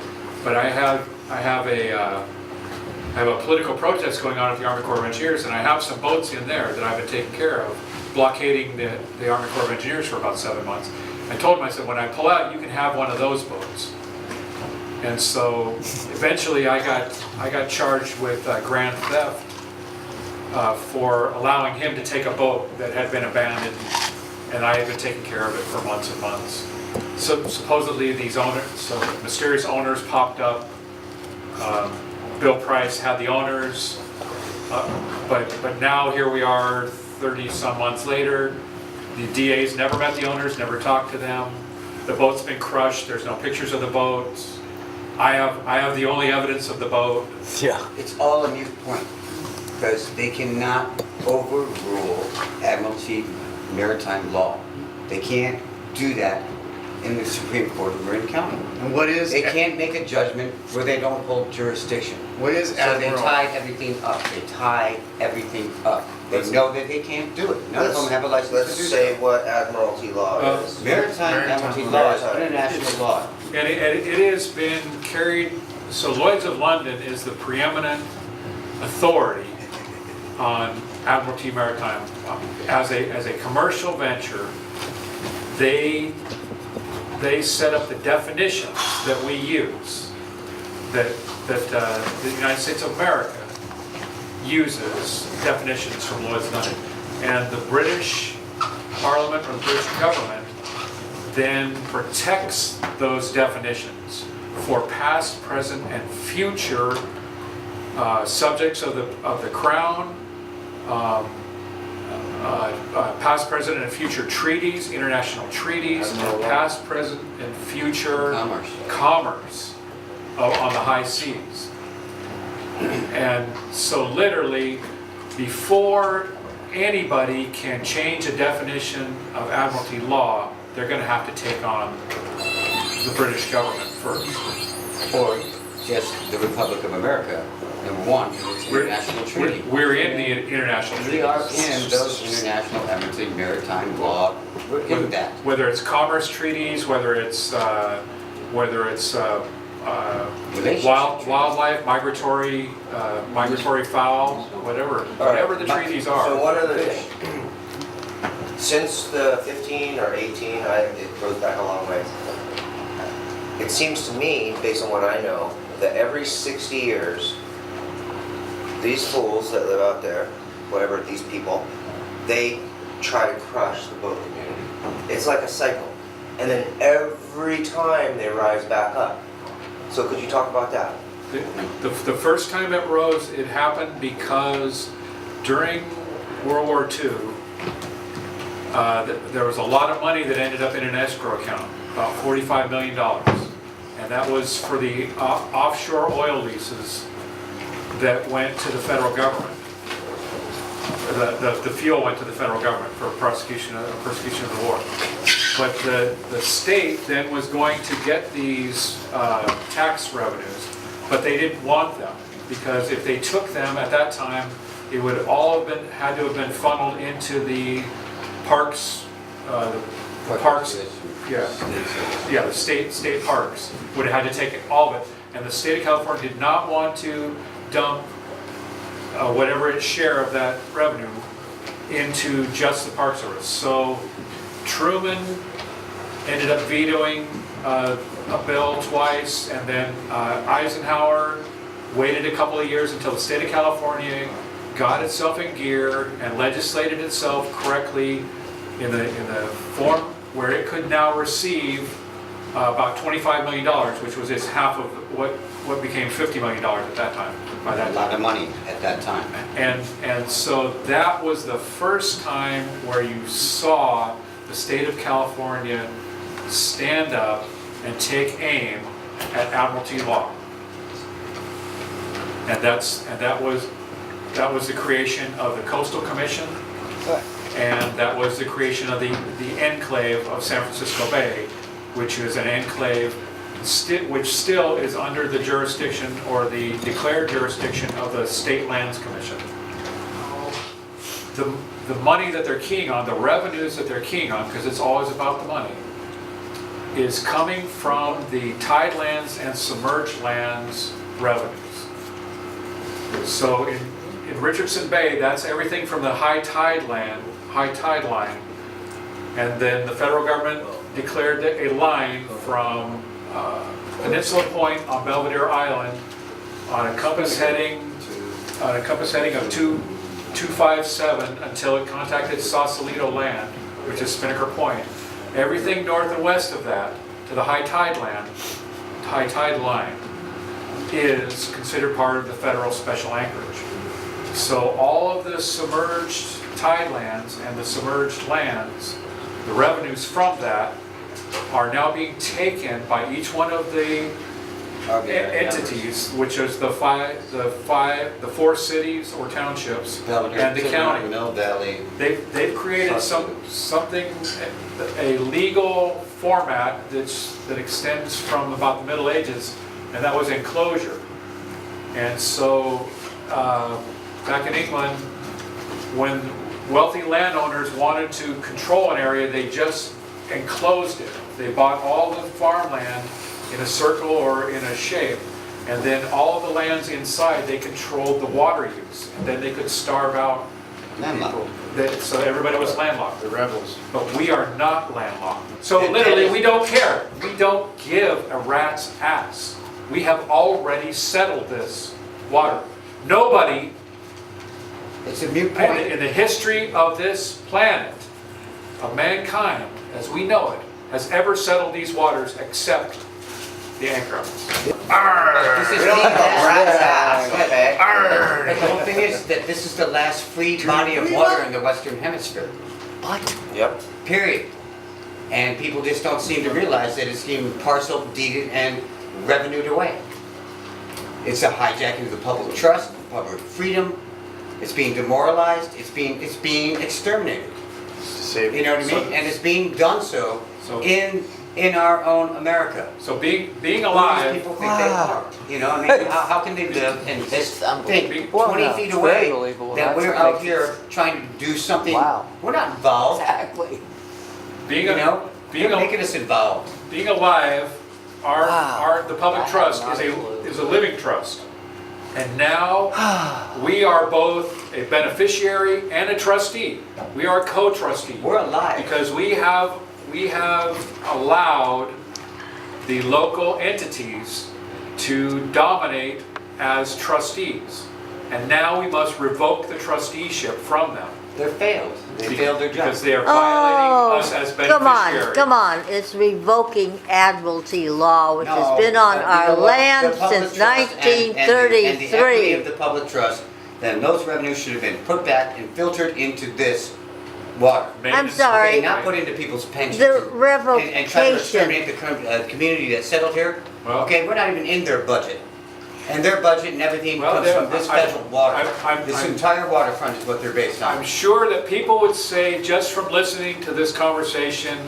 I have a political protest going on at the Army Corps of Engineers, and I have some boats in there that I've been taking care of, blockading the Army Corps of Engineers for about 7 months. I told him, I said, when I pull out, you can have one of those boats. And so eventually I got charged with grand theft for allowing him to take a boat that had been abandoned, and I had been taking care of it for months and months. So supposedly these mysterious owners popped up. Bill Price had the owners, but now here we are 30 some months later. The DA's never met the owners, never talked to them. The boat's been crushed, there's no pictures of the boat. I have the only evidence of the boat. Yeah. It's all a moot point, because they cannot overrule Admiralty maritime law. They can't do that in the Supreme Court of Marin County. And what is They can't make a judgment where they don't hold jurisdiction. what is So they Admiral? tie everything up. They tie everything up. They know that they can't do it. None of them have a license to Let's do say that. what Admiralty law is. Maritime Admiralty law is international law. And it has been carried so Lloyd's of London is the preeminent authority on Admiralty Maritime. As a commercial venture, they set up the definitions that we use, that the United States of America uses definitions from Lloyd's of London. And the British Parliament or the British government then protects those definitions for past, present, and future subjects of the Crown, past, present, and future treaties, international treaties, and past, present, and future commerce on the high seas. And so literally, before anybody can change a definition of Admiralty law, they're going to have to take on the British government first. Or just the Republic of America, number one, it's an international treaty. We're in the international treaty. We are in those international Admiralty maritime law, we're in that. Whether it's commerce treaties, whether it's wildlife, migratory fowl, whatever the treaties are. So one other thing. Since the 15 or 18, it goes back a long way. It seems to me, based on what I know, that every 60 years, these fools that live out there, whatever, these people, they try to crush the boat community. It's like a cycle. And then every time they rise back up. So could you talk about that? The first time it rose, it happened because during World War II, there was a lot of money that ended up in an escrow account, about $45 million. And that was for the offshore oil leases that went to the federal government. The fuel went to the federal government for prosecution of the war. But the state then was going to get these tax revenues, but they didn't want them, because if they took them at that time, it would all had to have been funneled into the parks, the state parks would have had to take all of it, and the state of California did not want to dump whatever its share of that revenue into just the Park Service. So Truman ended up vetoing a bill twice, and then Eisenhower waited a couple of years until the state of California got itself in gear and legislated itself correctly in the form where it could now receive about $25 million, which was its half of what became $50 million at that time. By that A lot of money at that time. And so that was the first time where you saw the state of California stand up and take aim at Admiralty law. And that was the creation of the Coastal Commission, and that was the creation of the enclave of San Francisco Bay, which is an enclave which still is under the jurisdiction or the declared jurisdiction of the State Lands Commission. The money that they're keying on, the revenues that they're keying on, because it's always about the money, is coming from the tidelands and submerged lands revenues. So in Richardson Bay, that's everything from the high tide line, and then the federal government declared a line from Peninsula Point on Belvedere Island on a compass heading of 257 until it contacted Sausalito Land, which is Spinnaker Point. Everything north and west of that to the high tide line is considered part of the federal special anchorage. So all of the submerged tidelands and the submerged lands, the revenues from that are now being taken by each one of the entities, which is the four cities or townships and the county. Mill Valley. They've created a legal format that extends from about the Middle Ages, and that was enclosure. And so back in England, when wealthy landowners wanted to control an area, they just enclosed it. They bought all the farmland in a circle or in a shape, And then all the lands inside, they controlled the water use, and then they could starve out Landlocked. people. So everybody was landlocked. The rebels. But we are not landlocked. So literally, we don't care. We don't give a rat's ass. We have already settled this water. Nobody It's a mute in point. in the history of this planet, of mankind, as we know it, has ever settled these waters except the Anchorites. This is We the don't have a last. rat's ass, okay? But the whole thing is that this is the last free body of water in the Western Hemisphere. Yep. Period. And people just don't seem to realize that it's being parceled, deeded, and revenued away. It's a hijacking of the public trust, public freedom. It's being demoralized. It's being exterminated. You know what I mean? And it's being done so So- in our own America. So being Who these alive, people think they are. You know, I mean, how can they live and just think Well, 20 no, feet it's away very illegal, and that that's we're what out makes here trying to do something? Wow. We're not involved. Exactly. being You know, being they're making us involved. being alive, Wow. the public I had trust not is a clue. is a living trust. And now we are both a beneficiary and a trustee. We are co-trustee. We're alive. Because we have allowed the local entities to dominate as trustees. And now we must revoke the trusteeship from them. They're failed. They failed their job. Because they are violating us as beneficiaries. Come on, it's revoking admiralty law, which No, has been on you our know what? land The public since trust and the equity 1933. of the public trust, then those revenues should have been put back and filtered into this water. Maintenance- sorry. Okay, not put into people's pensions. The and try to revocation, exterminate the community that settled here. Well- Okay, we're not even in their budget. And their budget and everything Well, comes they're- from this I- federal water. I'm- This I'm- entire waterfront is what they're based I'm on. sure that people would say, just from listening to this conversation,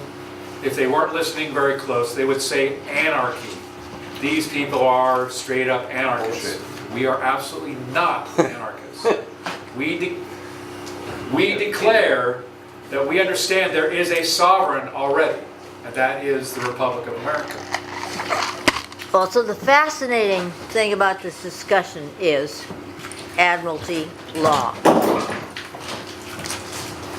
if they weren't listening very close, they would say anarchy. These people are straight up anarchists. Bullshit. We are absolutely not anarchists. We declare that we understand there is a sovereign already, and that is the Republic of America. well, so the fascinating thing about this discussion is admiralty law.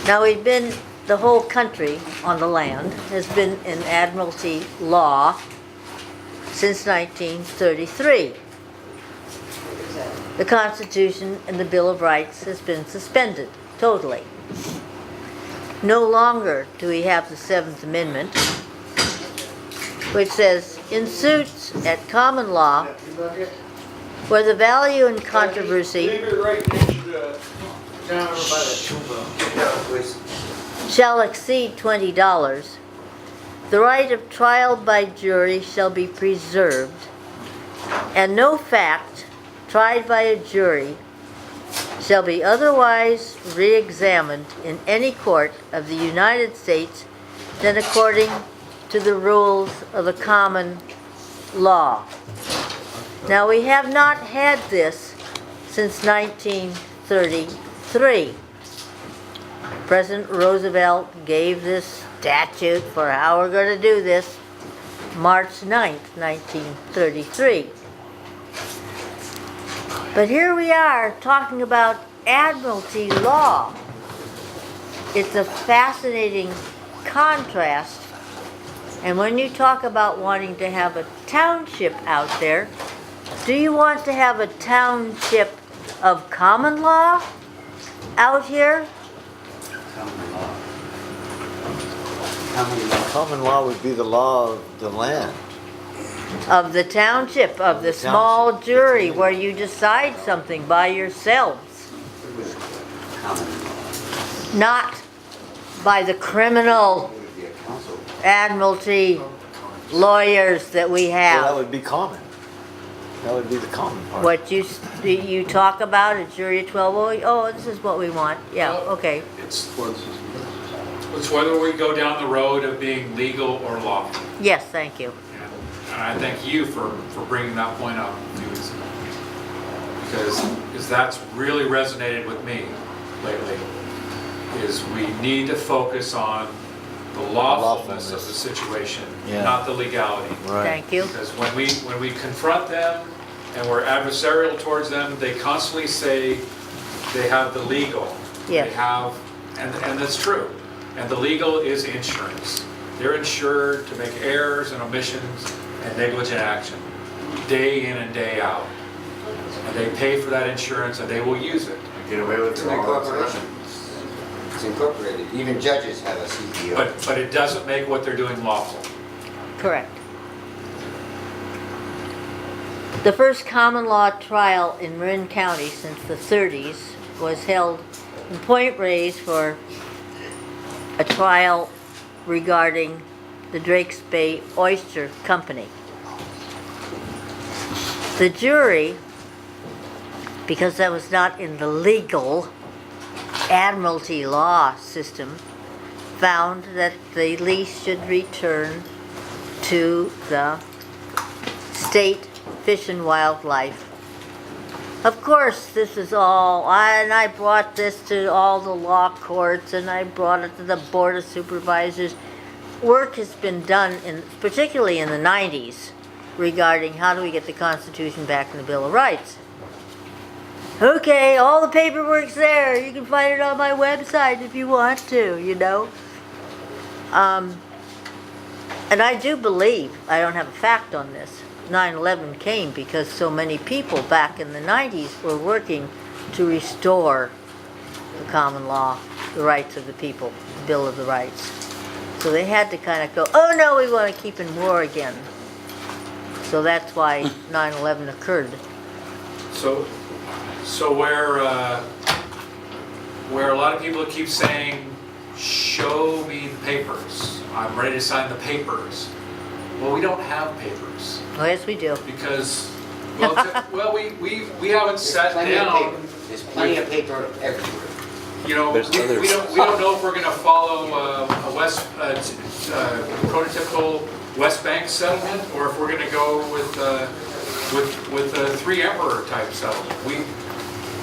Now, the whole country on the land has been in admiralty law since 1933. The Constitution and the Bill of Rights has been suspended totally. No longer do we have the Seventh Amendment, which says, in suits at common law, where the value and controversy shall exceed $20, the right of trial by jury shall be preserved, and no fact tried by a jury shall be otherwise re-examined in any court of the United States than according to the rules of the common law. Now, we have not had this since 1933. President Roosevelt gave this statute for how we're going to do this March 9th, 1933. But here we are talking about admiralty law. It's a fascinating contrast. And when you talk about wanting to have a township out there, do you want to have a township of common law out here? Common law. Common law. Common law would be the law of the land. Of the township, of the small jury where you decide something by yourselves, Common law. not by the criminal It would be a council. admiralty lawyers that we Well, that have. would be common. That would be the common part. What you talk about a jury of 12, oh, this is what we want. Yeah, okay. It's whether we go down the road of being legal or lawful. Yes, thank you. And I thank you for bringing that point up, because that's really resonated with me lately, is we need to focus on the lawfulness of the situation, Yeah. not the legality. Right. Thank you. Because when we confront them and we're adversarial towards them, they constantly say they have the legal. Yes. They have, and that's true. And the legal is insurance. They're insured to make errors and omissions and negligent action, day in and day out. And they pay for that insurance and they will use it. I get away with It's it an all the incorporation. time. It's incorporated. Even judges have a CPO. But it doesn't make what they're doing lawful. Correct. The first common law trial in Marin County since the 30s was held in Point Reyes for a trial regarding the Drakes Bay Oyster Company. The jury, because that was not in the legal admiralty law system, found that the lease should return to the state Fish and Wildlife. Of course, this is all, and I brought this to all the law courts, and I brought it to the Board of Supervisors. Work has been done, particularly in the 90s, regarding how do we get the Constitution back in the Bill of Rights. Okay, all the paperwork's there. You can find it on my website if you want to, you know. And I do believe, I don't have a fact on this, 9/11 came because so many people back in the 90s were working to restore the common law, the rights of the people, the Bill of the Rights. So they had to kind of go, oh no, we want to keep in war again. So that's why 9/11 occurred. So where a lot of people keep saying, show me the papers, I'm ready to sign the papers. Well, we don't have papers Oh, yes, we do. because, well, we haven't There's sat plenty of down. paper. There's plenty of paper everywhere. You know, There's others. we don't know if we're going to follow a prototypical West Bank settlement or if we're going to go with a Three Emperor type settlement.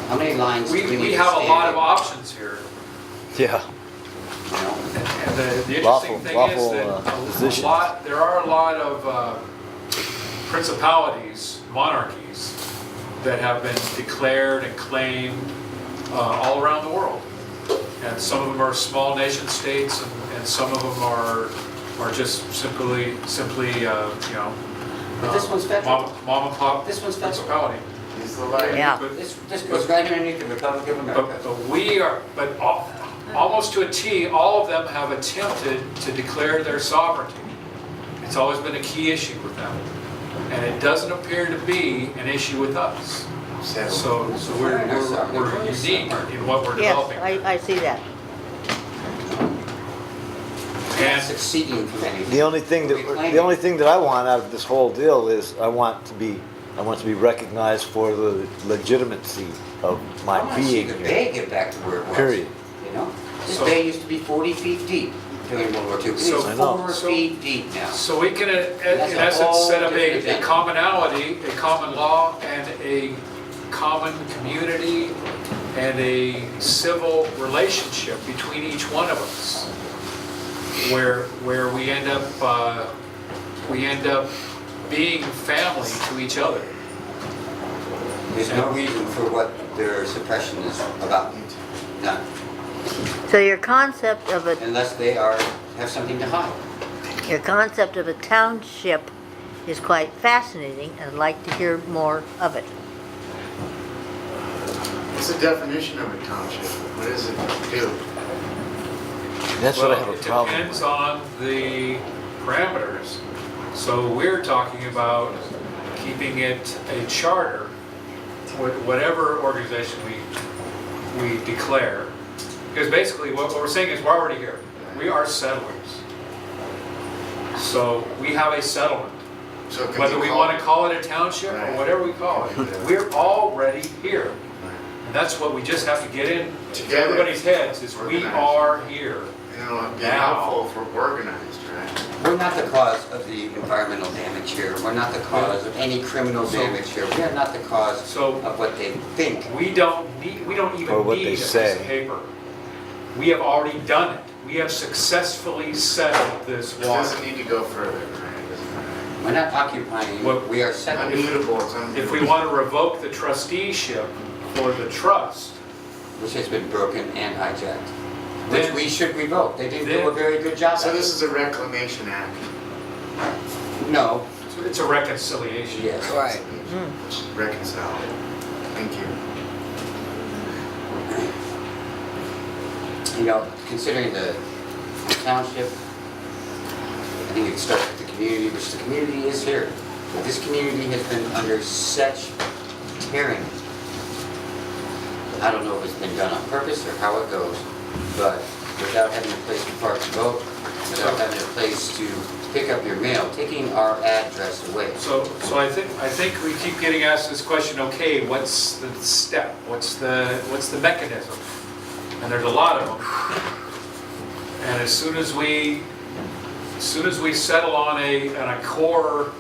How many lines do we need We to have a stand lot in? of options here. Yeah. You know? And the interesting Lawful- thing lawful, is positions. that there are a lot of principalities, monarchies, that have been declared and claimed all around the world. And some of them are small nation states, and some of them are just simply you know, But this one's federal. mom and pop This one's federal. principality. He's the light. Yeah. But- This goes right underneath the Republic of America. But almost to a T, all of them have attempted to declare their sovereignty. It's always been a key issue with them. And it doesn't appear to be an issue with us. So we're unique in what we're Yes, developing. I see that. Not And succeeding from anything. The only thing that I want out of this whole deal is I want to be recognized for the legitimacy of my I want to see being the here. bay get back to where it was. Period. You know? This So- bay used to be 40 feet deep during World War II. It's So- I know. 4 feet deep now. so we can, in That's a essence, whole set up different a agenda. commonality, a common law, and a common community, and a civil relationship between each one of us, where we end up being family to each other. There's no reason for what their suppression is about. None. So your concept of a Unless they have something to hide. a township is quite fascinating, and I'd like to hear more of it. What's the definition of a township? What does it do? That's what I have a It problem depends with. on the parameters. So we're talking about keeping it a charter, whatever organization we declare. Because basically what we're saying is we're already here. We are settlers. So we have a settlement. So can Whether you we call want to call it a township or Right. whatever we call it, we're already here. And that's what we just have to get in to Together. everybody's heads is we Organized. are here. You know, it'd be Now. helpful if we're organized, right? We're not the cause of the environmental damage here. We're not the cause of any criminal So- damage here. We are not the cause So- of what they think. We don't Or even what need they a piece say. of paper. We have already done it. We have successfully settled this It water. doesn't need to go further, right? It doesn't matter. We're not occupying, we are settling. Unmutable, it's If unmutable. we want to revoke the trusteeship for the trust, Which has been broken and hijacked. Which Then- we should revoke. They didn't do a then- very good job So at this it. is a reclamation act. No, it's a reconciliation. yes. Right. Reconcile. Thank you. You know, considering the township, I think it starts with the community, which the community is here. But this community has been under such tearing. I don't know if it's been done on purpose or how it goes, but without having a place to park and vote, without having a place to pick up your mail, taking our address away. So I think we keep getting asked this question, okay, what's the step? What's the mechanism? And there's a lot of them. And as soon as we settle on a core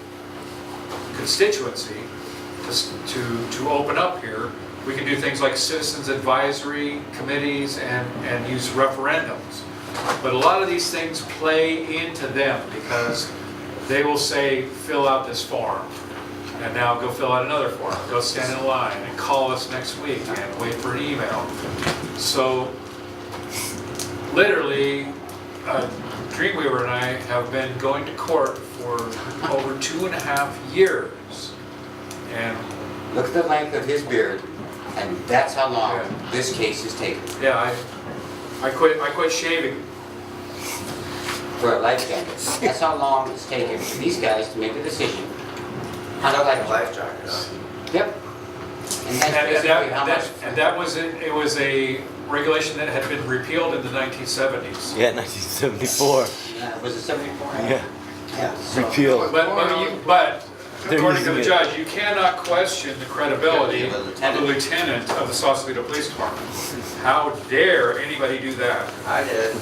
constituency to open up here, we can do things like citizens advisory committees and use referendums. But a lot of these things play into them because they will say, fill out this form. And now go fill out another form. Go stand in line and call us next week and wait for an email. So literally, Dreamweaver and I have been going to court for over 2.5 years. And Look at the length of his beard, and that's how long Yeah. this case is taking. yeah, I quit shaving. For a life jacket. That's how long it's taken for these guys to make a decision on a Like life a life jacket, huh? jacket. Yep. And that's And basically how much. that was, it was a regulation that had been repealed in the 1970s. Yeah, 1974. Was it 74? Yeah, Yeah. so- repealed. But They're according to the using it. judge, you cannot question the credibility Of the of lieutenant. the lieutenant of the Sausalito Police Department. How dare anybody do that? I did.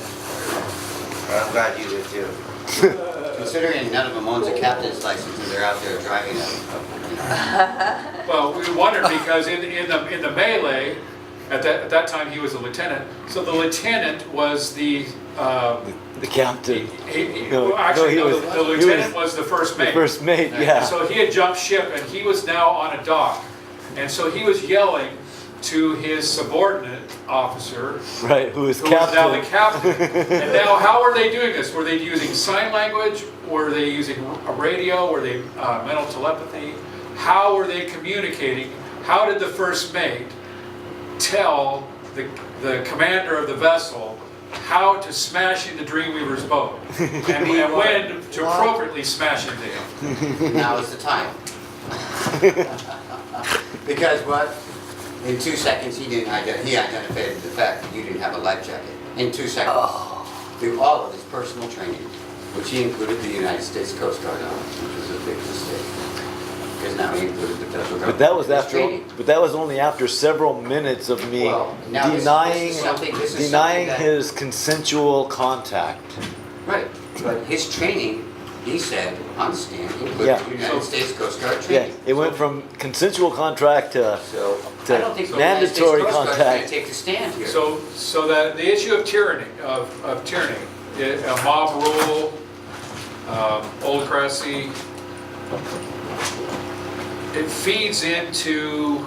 I'm glad you did too. Considering none of them owns a captain's license and they're out there driving a. Well, we wondered because in the melee, at that time he was a lieutenant. So the lieutenant was the The captain, well, actually he no, was- the he lieutenant was was the first the mate. first mate, yeah. So he had jumped ship and he was now on a dock, and so he was yelling to his subordinate officer, Right, who is who was now the captain. captain. And now, how were they doing this? Were they using sign language? Were they using a radio? Were they mental telepathy? How were they communicating? How did the first mate tell the commander of the vessel how to smash into Dreamweaver's boat? And when to appropriately smash into him? Now is the time. Because what? In 2 seconds, he identified the fact that you didn't have a life jacket. In 2 seconds. Through all of his personal training, which he included the United States Coast Guard on, which was a big mistake. Because now he included the federal government. But that was in his after, training. but that was only after several minutes of me Well, now this denying, is something denying that- his consensual contact. Right, but his training, he said, on the stand, included Yeah. the United States Coast Guard Yeah, training. it went from consensual contract to, So, to I don't think the United States mandatory Coast Guard's contact. gonna take the stand here. So that the issue of tyranny, mob rule, autocracy, it feeds into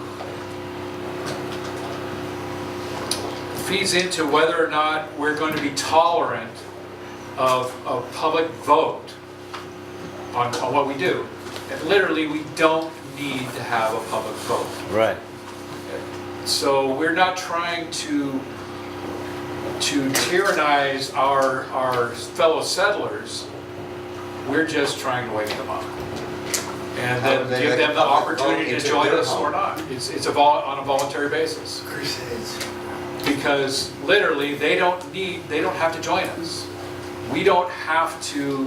whether or not we're going to be tolerant of a public vote on what we do. And literally, we don't need to have a public vote. right. So we're not trying to tyrannize our fellow settlers. We're just trying to wake them up. And How then would they give make them a the public vote opportunity to into join their us or home? not. It's on a voluntary basis. Crusades. Because literally, they don't have to join us. We don't have to,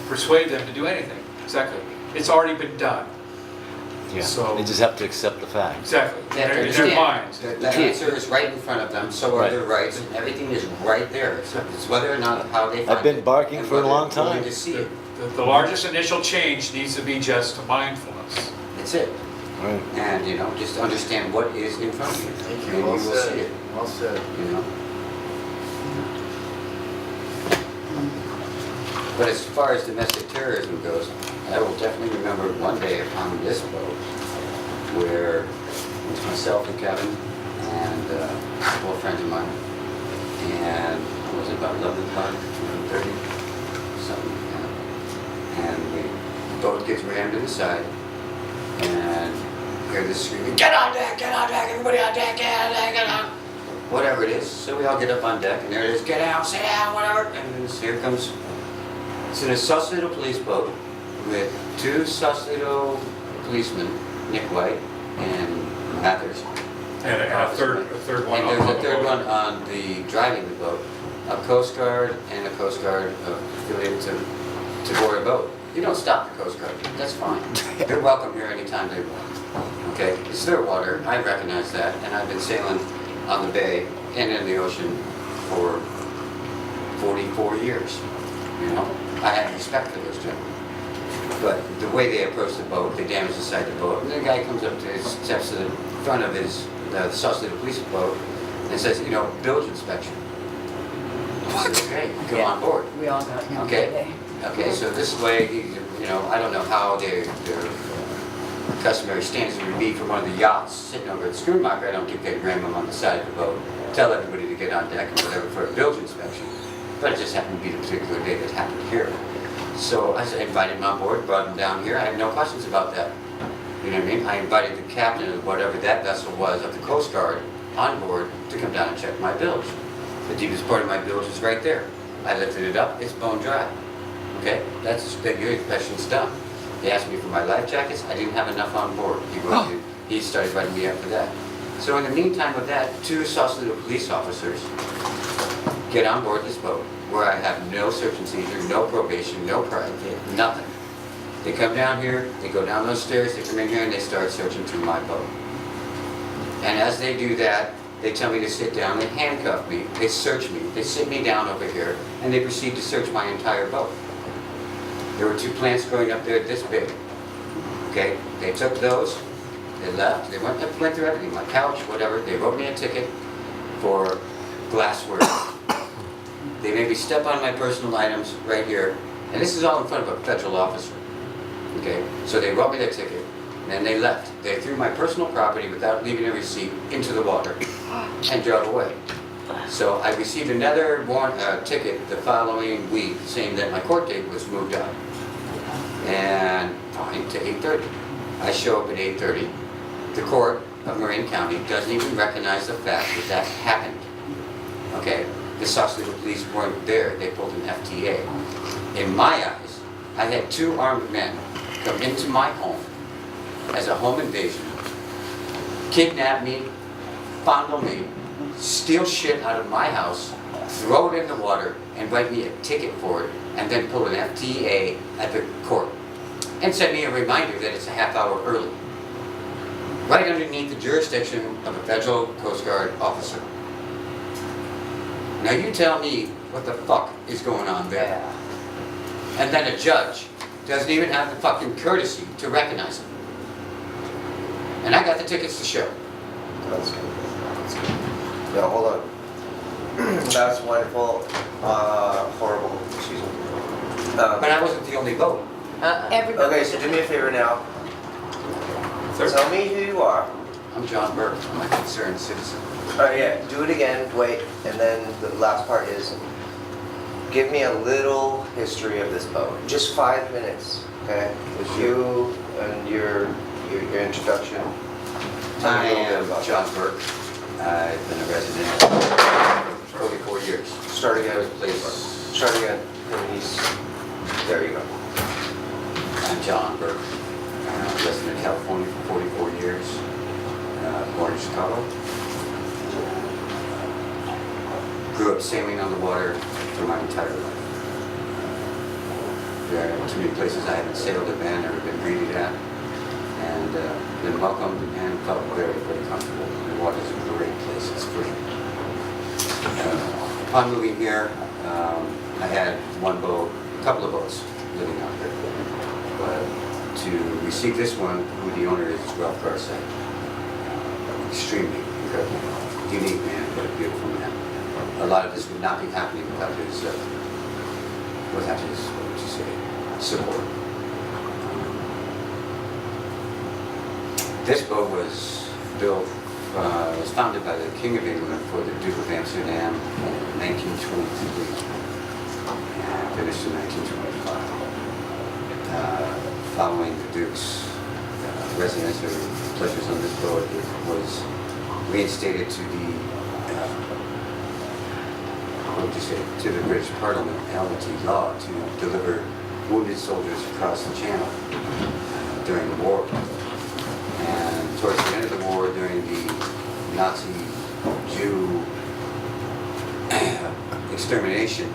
persuade them to do anything. Exactly. It's already been done. Yeah, So- they just have to accept the fact. Exactly. They have to In their understand. minds. The answer is right in front of them, so are Right. their rights, and everything is right there. It's whether or not how they find I've been it barking and for a whether long they're willing time. to see it. The largest initial change needs to be just mindfulness. That's it. Right. And, just understand what is in front of you. Thank And you. Well will see said. it, Well said. you know? But as far as domestic terrorism goes, I will definitely remember one day upon this boat where it was myself and Kevin and a couple of friends of mine. And it was about 11 o'clock, 11:30, something like that. And the boat gets rammed to the side and hear this screaming, get on deck, everybody on deck, get on. Whatever it is. So we all get up on deck and there it is, get out, sit down, whatever. And here comes, it's in a Sausalito police boat with two Sausalito policemen, Nick White and Mathers. And a third one. And on there's the a third boat. one on the driving the boat, a Coast Guard and a Coast Guard affiliated to board a boat. You don't stop the Coast Guard, that's fine. They're welcome here anytime they want. Okay, it's their water, I recognize that, and I've been sailing on the bay and in the ocean for 44 years, you know? I have respect for those gentlemen. But the way they approach the boat, they damage the side of the boat, and the guy comes up to his, steps to the front of his, the Sausalito police boat, and says, you know, bilge inspection. I said, okay, go on board. We all got him Okay. today. Okay, so this way, you know, I don't know how their customary standards would be for one of the yachts sitting over at Schoonmaker. I don't think they'd ram them on the side of the boat, tell everybody to get on deck and whatever for a bilge inspection. But it just happened to be the particular day that happened here. So I invited him on board, brought him down here. I had no questions about that. You know what I mean? I invited the captain of whatever that vessel was of the Coast Guard on board to come down and check my bilge. The deepest part of my bilge is right there. I lifted it up, it's bone dry. Okay, that's the inspection's done. They asked me for my life jackets, I didn't have enough on board. He started writing me up for that. So in the meantime of that, two Sausalito police officers get on board this boat where I have no search and seizure, no probation, no private, nothing. They come down here, they go down those stairs, they come in here and they start searching through my boat. And as they do that, they tell me to sit down, they handcuff me, they search me, they sit me down over here, and they proceed to search my entire boat. There were two plants growing up there this big. Okay, they took those, they left, they went through everything, my couch, whatever, they wrote me a ticket for glassware. They made me step on my personal items right here, and this is all in front of a federal officer. Okay, so they wrote me their ticket, and then they left. They threw my personal property without leaving a receipt into the water and drove away. So I received another ticket the following week saying that my court date was moved up. And fine, to 8:30. I show up at 8:30. The court of Marin County doesn't even recognize the fact that that happened. Okay, the Sausalito police weren't there, they pulled an FTA. In my eyes, I had two armed men come into my home as a home invasion, kidnap me, fondle me, steal shit out of my house, throw it in the water, and write me a ticket for it, and then pull an FTA at the court. And send me a reminder that it's a half hour early. Right underneath the jurisdiction of a federal Coast Guard officer. Now you tell me what the fuck is going on there. And then a judge doesn't even have the fucking courtesy to recognize him. And I got the tickets to show. That's good. That's good. No, hold on. That's wonderful. Horrible. Excuse me. But I wasn't the only boat. Everybody. Okay, so do me a favor now. Tell me who you are. I'm John Burke, I'm a concerned citizen. Alright, yeah, do it again, wait, and then the last part is, give me a little history of this boat. Just 5 minutes, okay? With you and your introduction. Tell I me a little bit am about John that. Burke. I've been a resident for 44 years. Start again, Please. start again. There you go. I'm John Burke. Lived in California for 44 years. Born in Chicago. Grew up sailing on the water for my entire life. There are too many places I haven't sailed at, never been greeted at, and been welcomed and felt very, very comfortable. The water's a great place, it's free. Upon moving here, I had one boat, a couple of boats living out there. But to receive this one, who the owner is Ralph Garcia. Extremely incredible, unique man, but a beautiful man. A lot of this would not be happening without his without his, what would you say, support. This boat was built, was founded by the King of England for the Duke of Amsterdam in 1923 and finished in 1925. Following the Duke's residence or pleasures on this boat, it was reinstated to the, what would you say, to the British Parliamentary law to deliver wounded soldiers across the channel during the war. And towards the end of the war, during the Nazi Jew extermination,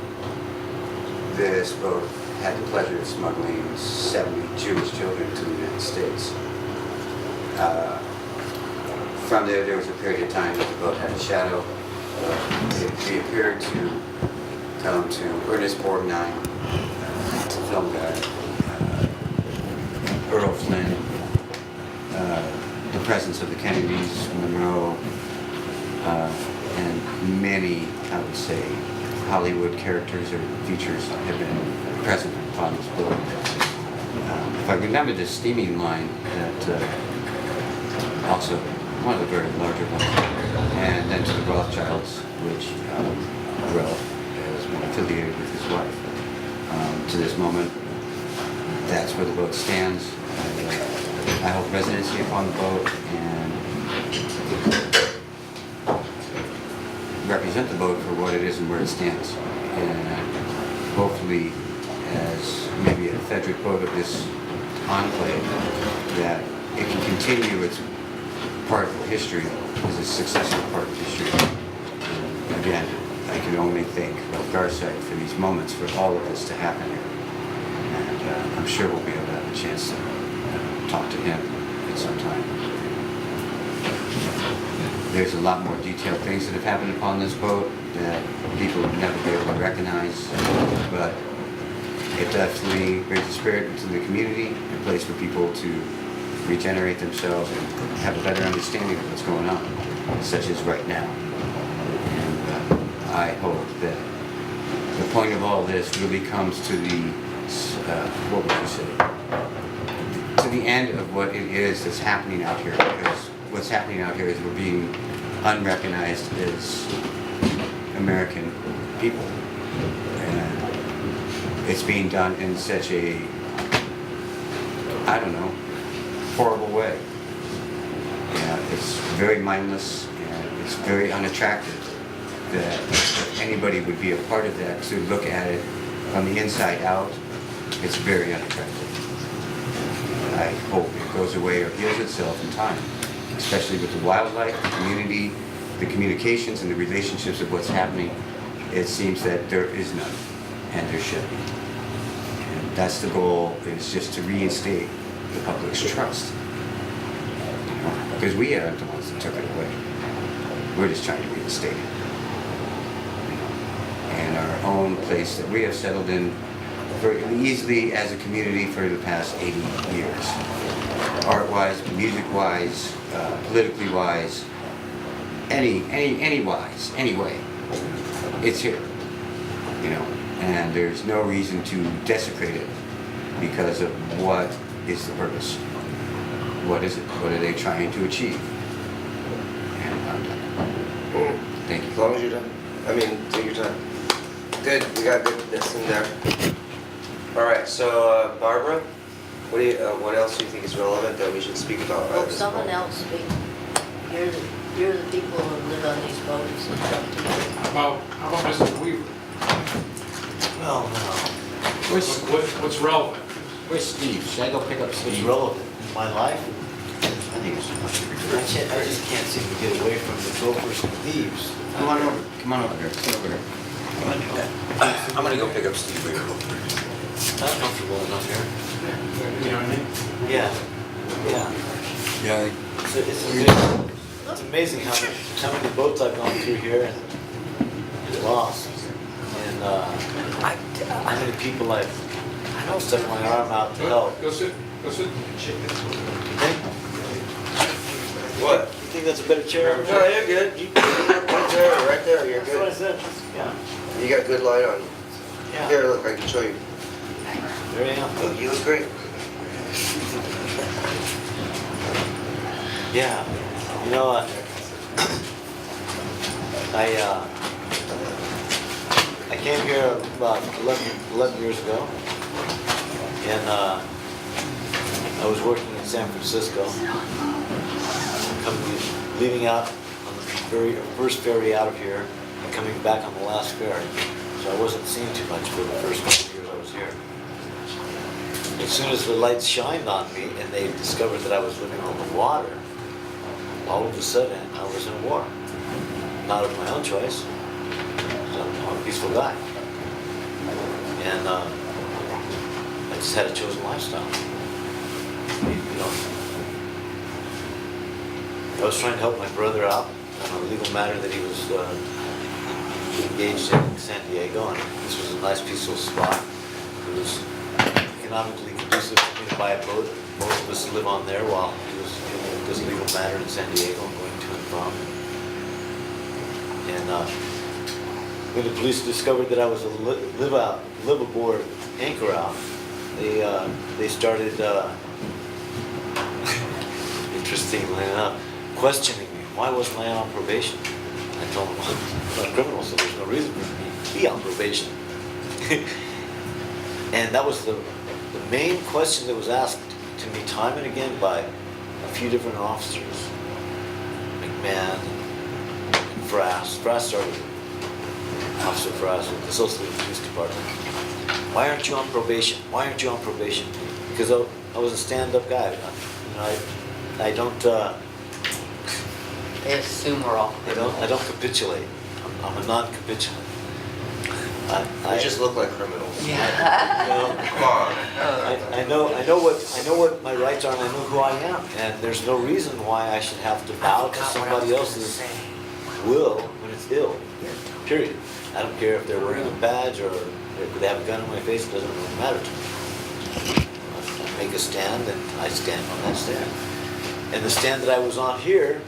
this boat had the pleasure of smuggling 70 Jewish children to the United States. From there was a period of time that the boat had a shadow. It reappeared to come to Ernest Borgnine, film guy, Earl Flynn, the presence of the Kennedys, Monroe, and many, I would say, Hollywood characters or features have been present upon this boat. If I remember the steaming line that also one of the very larger ones, and then to the Rothschilds, which Ralph has been affiliated with his wife. To this moment, that's where the boat stands. I hold residency upon the boat and represent the boat for what it is and where it stands. And hopefully, as maybe a Frederick boat of this enclave, that it can continue its part of history as a successful part of history. And again, I can only thank Ralph Garside for these moments, for all of this to happen here. And I'm sure we'll be able to have a chance to talk to him at some time. There's a lot more detailed things that have happened upon this boat that people would never be able to recognize, but it definitely brings a spirit into the community, a place for people to regenerate themselves and have a better understanding of what's going on, such as right now. And I hope that the point of all this really comes to the, what would you say, to the end of what it is that's happening out here, because what's happening out here is we're being unrecognized as American people. And it's being done in such a, I don't know, horrible way. Yeah, it's very mindless and it's very unattractive that anybody would be a part of that. To look at it from the inside out, it's very unattractive. And I hope it goes away or heals itself in time, especially with the wildlife, the community, the communications and the relationships of what's happening. It seems that there is none, and there should be. And that's the goal, is just to reinstate the public's trust. Because we aren't the ones that took it away. We're just trying to reinstate it. And our own place that we have settled in very easily as a community for the past 80 years. Art-wise, music-wise, politically-wise, any wise, anyway. It's here, you know, and there's no reason to desecrate it because of what is the purpose. What is it? What are they trying to achieve? And I'm done. Thank you. As long as you're done. I mean, take your time. Good, we got goodness in there. All right, so Barbara, what else do you think is relevant that we should speak about? Well, someone else speak. You're the people who live on these boats. It's up to you. How about Mr. Weaver? Well, no. What's relevant? Where's Steve? Should I go pick up It's Steve? relevant in my life. I think it's I just can't seem to get away from the gophers and thieves. Come on over. Come on over here. Come over here. I'm gonna go pick up Steve. Not comfortable enough here. You know what I mean? Yeah, yeah. Yeah. It's amazing how many boats I've gone through here and lost. And how many people I've stuck my arm out to help. Go sit. What? You think that's a better chair? No, you're good. You right there, right there, you're That's what I good. said. Yeah. You got good light on you. Yeah, Here, look, I can show you. there I am. Look, you look great. Yeah, you know, I came here about 11 years ago, and I was working in San Francisco, leaving out on the first ferry out of here, and coming back on the last ferry. So I wasn't seeing too much for the first couple of years I was here. As soon as the lights shined on me and they discovered that I was living on the water, all of a sudden I was in a war. Not of my own choice. I'm a peaceful guy. And I just had a chosen lifestyle. You know, I was trying to help my brother out on a legal matter that he was engaged in San Diego, and this was a nice peaceful spot. It was economically conducive for me to buy a boat. Most of us live on there while he was dealing with this legal matter in San Diego, going to and from. And when the police discovered that I was a live aboard anchor out, they started, interestingly enough, questioning me. Why wasn't I on probation? I told them, I'm not a criminal, so there's no reason for me to be on probation. And that was the main question that was asked to me time and again by a few different officers. McMahon, Frass started, Officer Frass with the Silsbee Police Department. Why aren't you on probation? Why aren't you on probation? Because I was a stand-up guy. You know, I don't, They assume we're all I don't capitulate. I'm a non-capitulant. You just look like criminals. Yeah. You know, Come on. I know what my rights are, and I know who I am, and there's no reason why I should have to bow to somebody else's will when it's ill. Period. I don't care if they're wearing a badge or if they have a gun in my face. It doesn't really matter to me. I make a stand, and I stand on that stand. And the stand that I was on here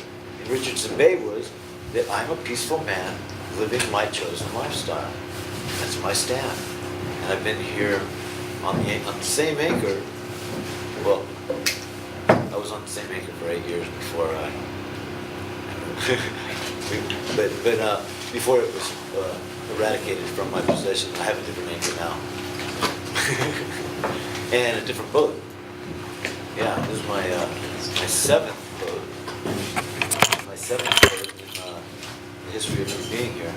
in Richardson Bay was that I'm a peaceful man living my chosen lifestyle. That's my stand. And I've been here on the same anchor. Well, I was on the same anchor for 8 years before I. but before it was eradicated from my possession. I have a different anchor now, and a different boat. Yeah, this is my seventh boat. My seventh boat in the history of me being here.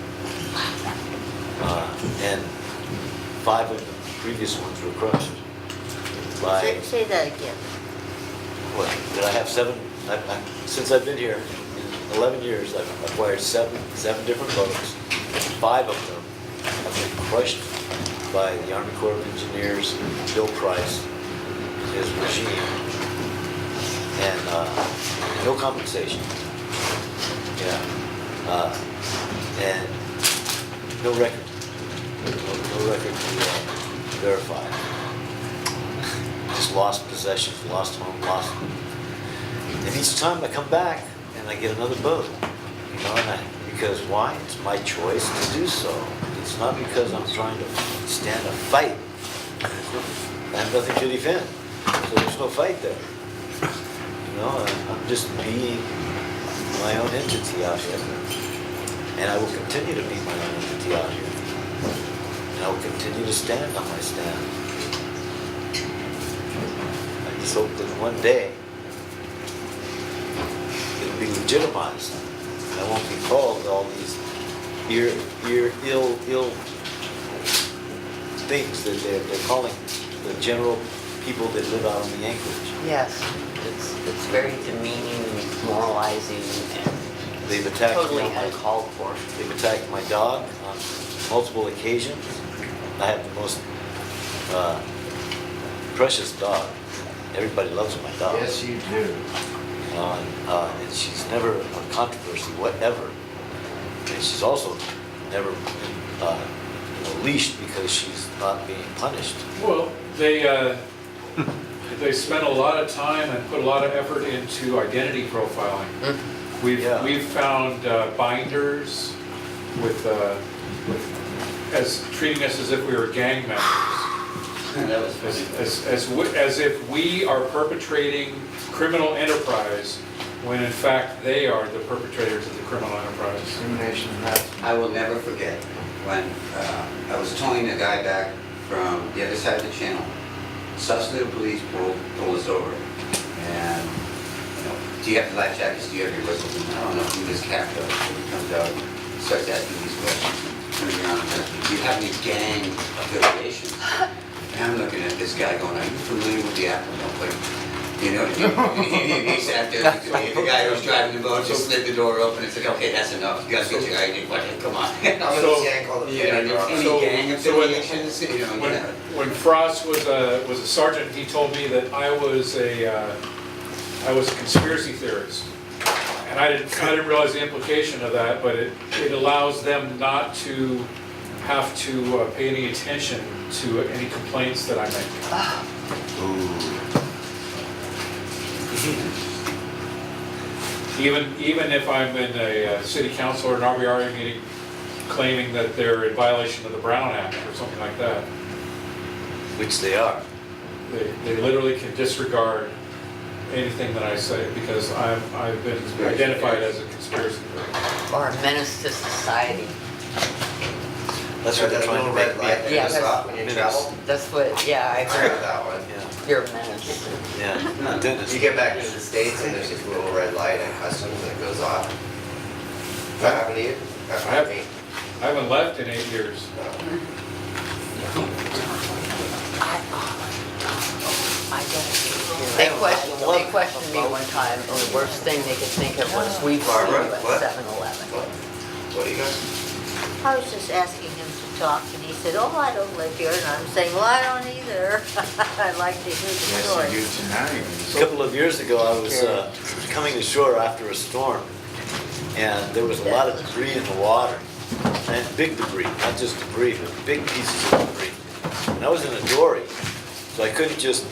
And 5 of the previous ones were crushed by. Say that again. What? Did I have 7? Since I've been here, in 11 years, I've acquired seven different boats. 5 of them have been crushed by the Army Corps of Engineers, Bill Price, his regime, and no compensation. Yeah. And no record. No record to verify. Just lost possessions, lost home, lost. And each time I come back and I get another boat, you know, because why? It's my choice to do so. It's not because I'm trying to stand a fight. I have nothing to defend, so there's no fight there. You know, I'm just being my own entity out here, and I will continue to be my own entity out here. And I will continue to stand on my stand. I just hope that one day it'll be legitimized. I won't be called all these ill things that they're calling the general people that live out on the anchorage. Yes, it's very demeaning and demoralizing and They've attacked totally me. uncalled for. They've attacked my dog on multiple occasions. I have the most precious dog. Everybody loves my dog. Yes, you do. And she's never a controversy, whatever. And she's also never been leashed because she's not being punished. Well, they spent a lot of time and put a lot of effort into identity profiling. Yeah. We've found binders with as treating us as if we were gang members. That was funny. As if we are perpetrating criminal enterprise, when in fact they are the perpetrators of the criminal enterprise. Discrimination, harassment. I will never forget when I was towing a guy back from the other side of the channel. Sausalito police pulled us over. And, you know, do you have life jackets? Do you have your whistles? And I don't know, he was capped up. So he comes out, starts asking these questions. Turns around and says, do you have any gang affiliations? And I'm looking at this guy going, are you familiar with the Apple? Like, you know, he sat there, the guy who was driving the boat just slid the door open and said, okay, that's enough, you gotta get your ID, come on. I'm in So- this gang called the You know, Phantom any So- gang so when- affiliations, you know, yeah. When Frost was a sergeant, he told me that I was a conspiracy theorist. And I didn't realize the implication of that, but it allows them not to have to pay any attention to any complaints that I make. Even if I'm in a city council or an RBRA meeting claiming that they're in violation of the Brown Act or something like that, Which they are. they literally can disregard anything that I say because I've been identified as a conspiracy theorist. Or a menace to society. That's So what they're that trying to little make red me. light that Yeah, goes that's- off when you Menace. travel. That's what, yeah, I I heard heard. that one. Yeah, You're a menace. yeah. Dennis. You get back into the States and there's this little red light at customs that goes off. That happened to you? That happened to me. I haven't left in 8 years. They questioned me one time, and the worst thing they could think of was we've seen you Barbara, at what? 7-Eleven. What do you guys? I was just asking him to talk, and he said, oh, I don't live here, and I'm saying, well, I don't either. I'd like to hear the Yes, story. you do tonight. A couple of years ago, I was coming ashore after a storm, and there was a lot of debris in the water, and big debris, not just debris, but big pieces of debris. And I was in a dory, so I couldn't just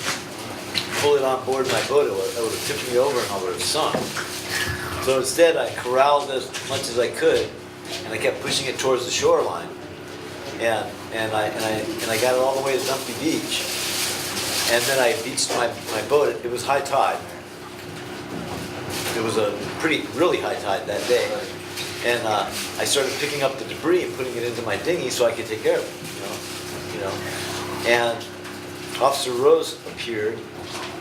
pull it on board my boat. It would have tipped me over and I would have sunk. So instead, I corralled as much as I could, and I kept pushing it towards the shoreline. And I got it all the way to Dumpy Beach. And then I beached my boat. It was high tide. It was a really high tide that day. And I started picking up the debris and putting it into my dinghy so I could take care of it, you know. And Officer Rose appeared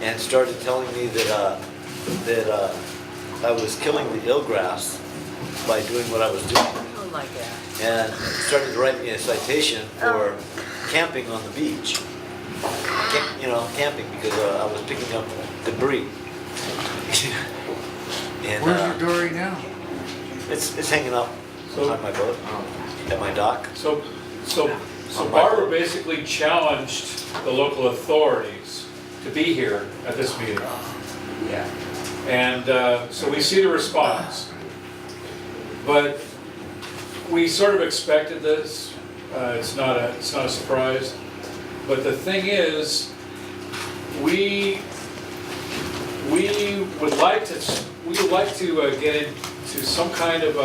and started telling me that I was killing the eelgrass by doing what I was doing. Oh, my God. And started to write me a citation for camping on the beach. Camping because I was picking up debris. And Where's your dory now? it's hanging up So- on my boat, at my dock. So On my Barbara boat. basically challenged the local authorities to be here at this meeting. Yeah. And so we see the response. But we sort of expected this. It's not a surprise. But the thing is, we would like to get into some kind of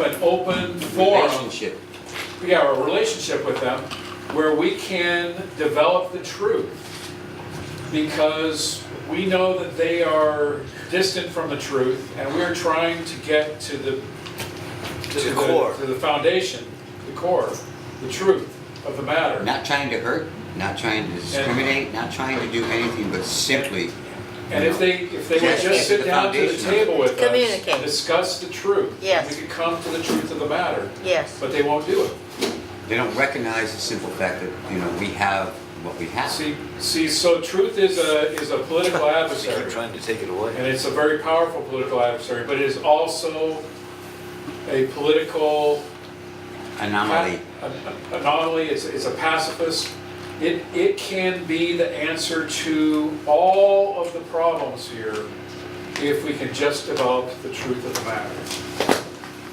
an open forum. Relationship. Yeah, a relationship with them where we can develop the truth. Because we know that they are distant from the truth, and we are trying to get to the core. to the foundation, the core, the truth of the matter. Not trying to hurt, not trying to discriminate, not trying to do anything, but simply, And if they would Yes, just sit the down to the foundation of it. table with us Communicate. and discuss the truth, Yes. we could come to the truth of the matter. Yes. But they won't do it. they don't recognize the simple fact that, you know, we have what we have. See, so truth is a political They adversary. keep trying to take it away. And it's a very powerful political adversary, but it is also a political Anomaly. anomaly. It's a pacifist. It can be the answer to all of the problems here if we can just develop the truth of the matter.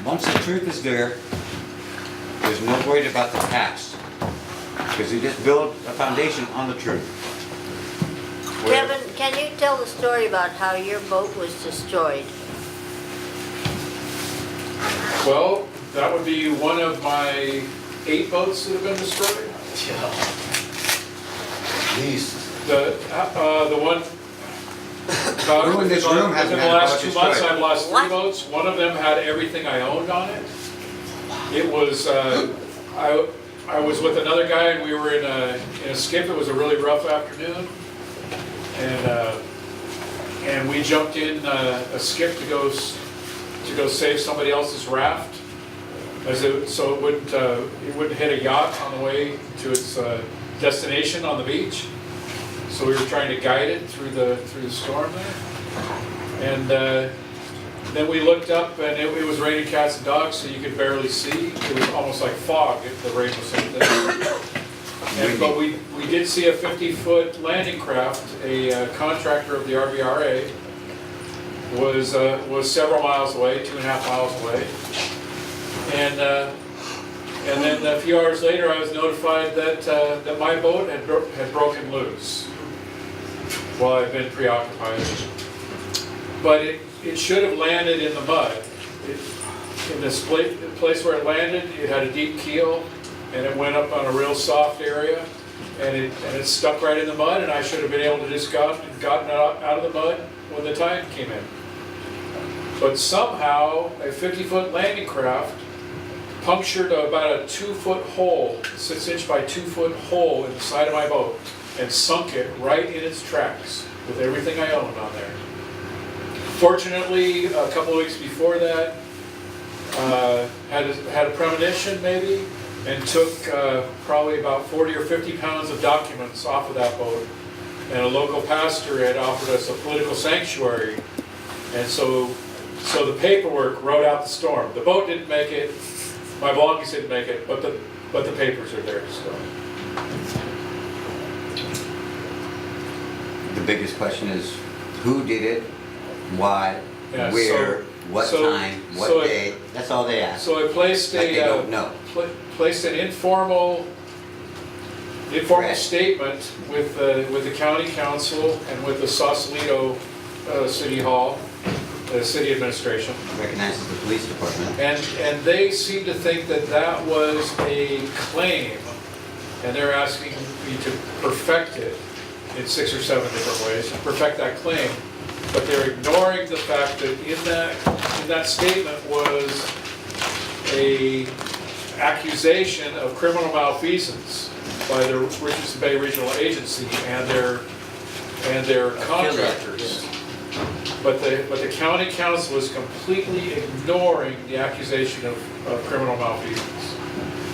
Once the truth is there, there's no worry about the past. Because you just build a foundation on the truth. Kevin, can you tell the story about how your boat was destroyed? Well, that would be one of my 8 boats that have been destroyed. Yeah. These. The one, Who in this room has within the had a last boat 2 months, destroyed? I've lost 3 What? boats. One of them had everything I owned on it. It was, I was with another guy and we were in a skiff. It was a really rough afternoon. And we jumped in a skiff to go save somebody else's raft. So it wouldn't hit a yacht on the way to its destination on the beach. So we were trying to guide it through the storm there. And then we looked up and it was raining cats and dogs, so you could barely see. It was almost like fog if the rain was so thick. But we did see a 50-foot landing craft. A contractor of the RBRA was several miles away, 2.5 miles away. And then a few hours later, I was notified that my boat had broken loose while I'd been preoccupied. But it should have landed in the mud. In this place where it landed, it had a deep keel, and it went up on a real soft area, and it stuck right in the mud, and I should have been able to just gotten out of the mud when the tide came in. But somehow, a 50-foot landing craft punctured about a 2-foot hole, 6-inch by 2-foot hole in the side of my boat, and sunk it right in its tracks with everything I owned on there. Fortunately, a couple of weeks before that, had a premonition maybe, and took probably about 40 or 50 pounds of documents off of that boat. And a local pastor had offered us a political sanctuary, and so the paperwork rode out the storm. The boat didn't make it, my belongings didn't make it, but the papers are there still. The biggest question is, who did it, why, Yeah, where, what so- time, what so it- day? That's all they ask. So I placed Like they don't know. placed an informal Right. statement with the county council and with the Sausalito City Hall, the city administration. Recognizes the police department. And they seem to think that that was a claim, and they're asking me to perfect it in 6 or 7 different ways, to perfect that claim. But they're ignoring the fact that in that statement was a accusation of criminal malfeasance by the Richardson Bay Regional Agency and their contractors. But the county council is completely ignoring the accusation of criminal malfeasance.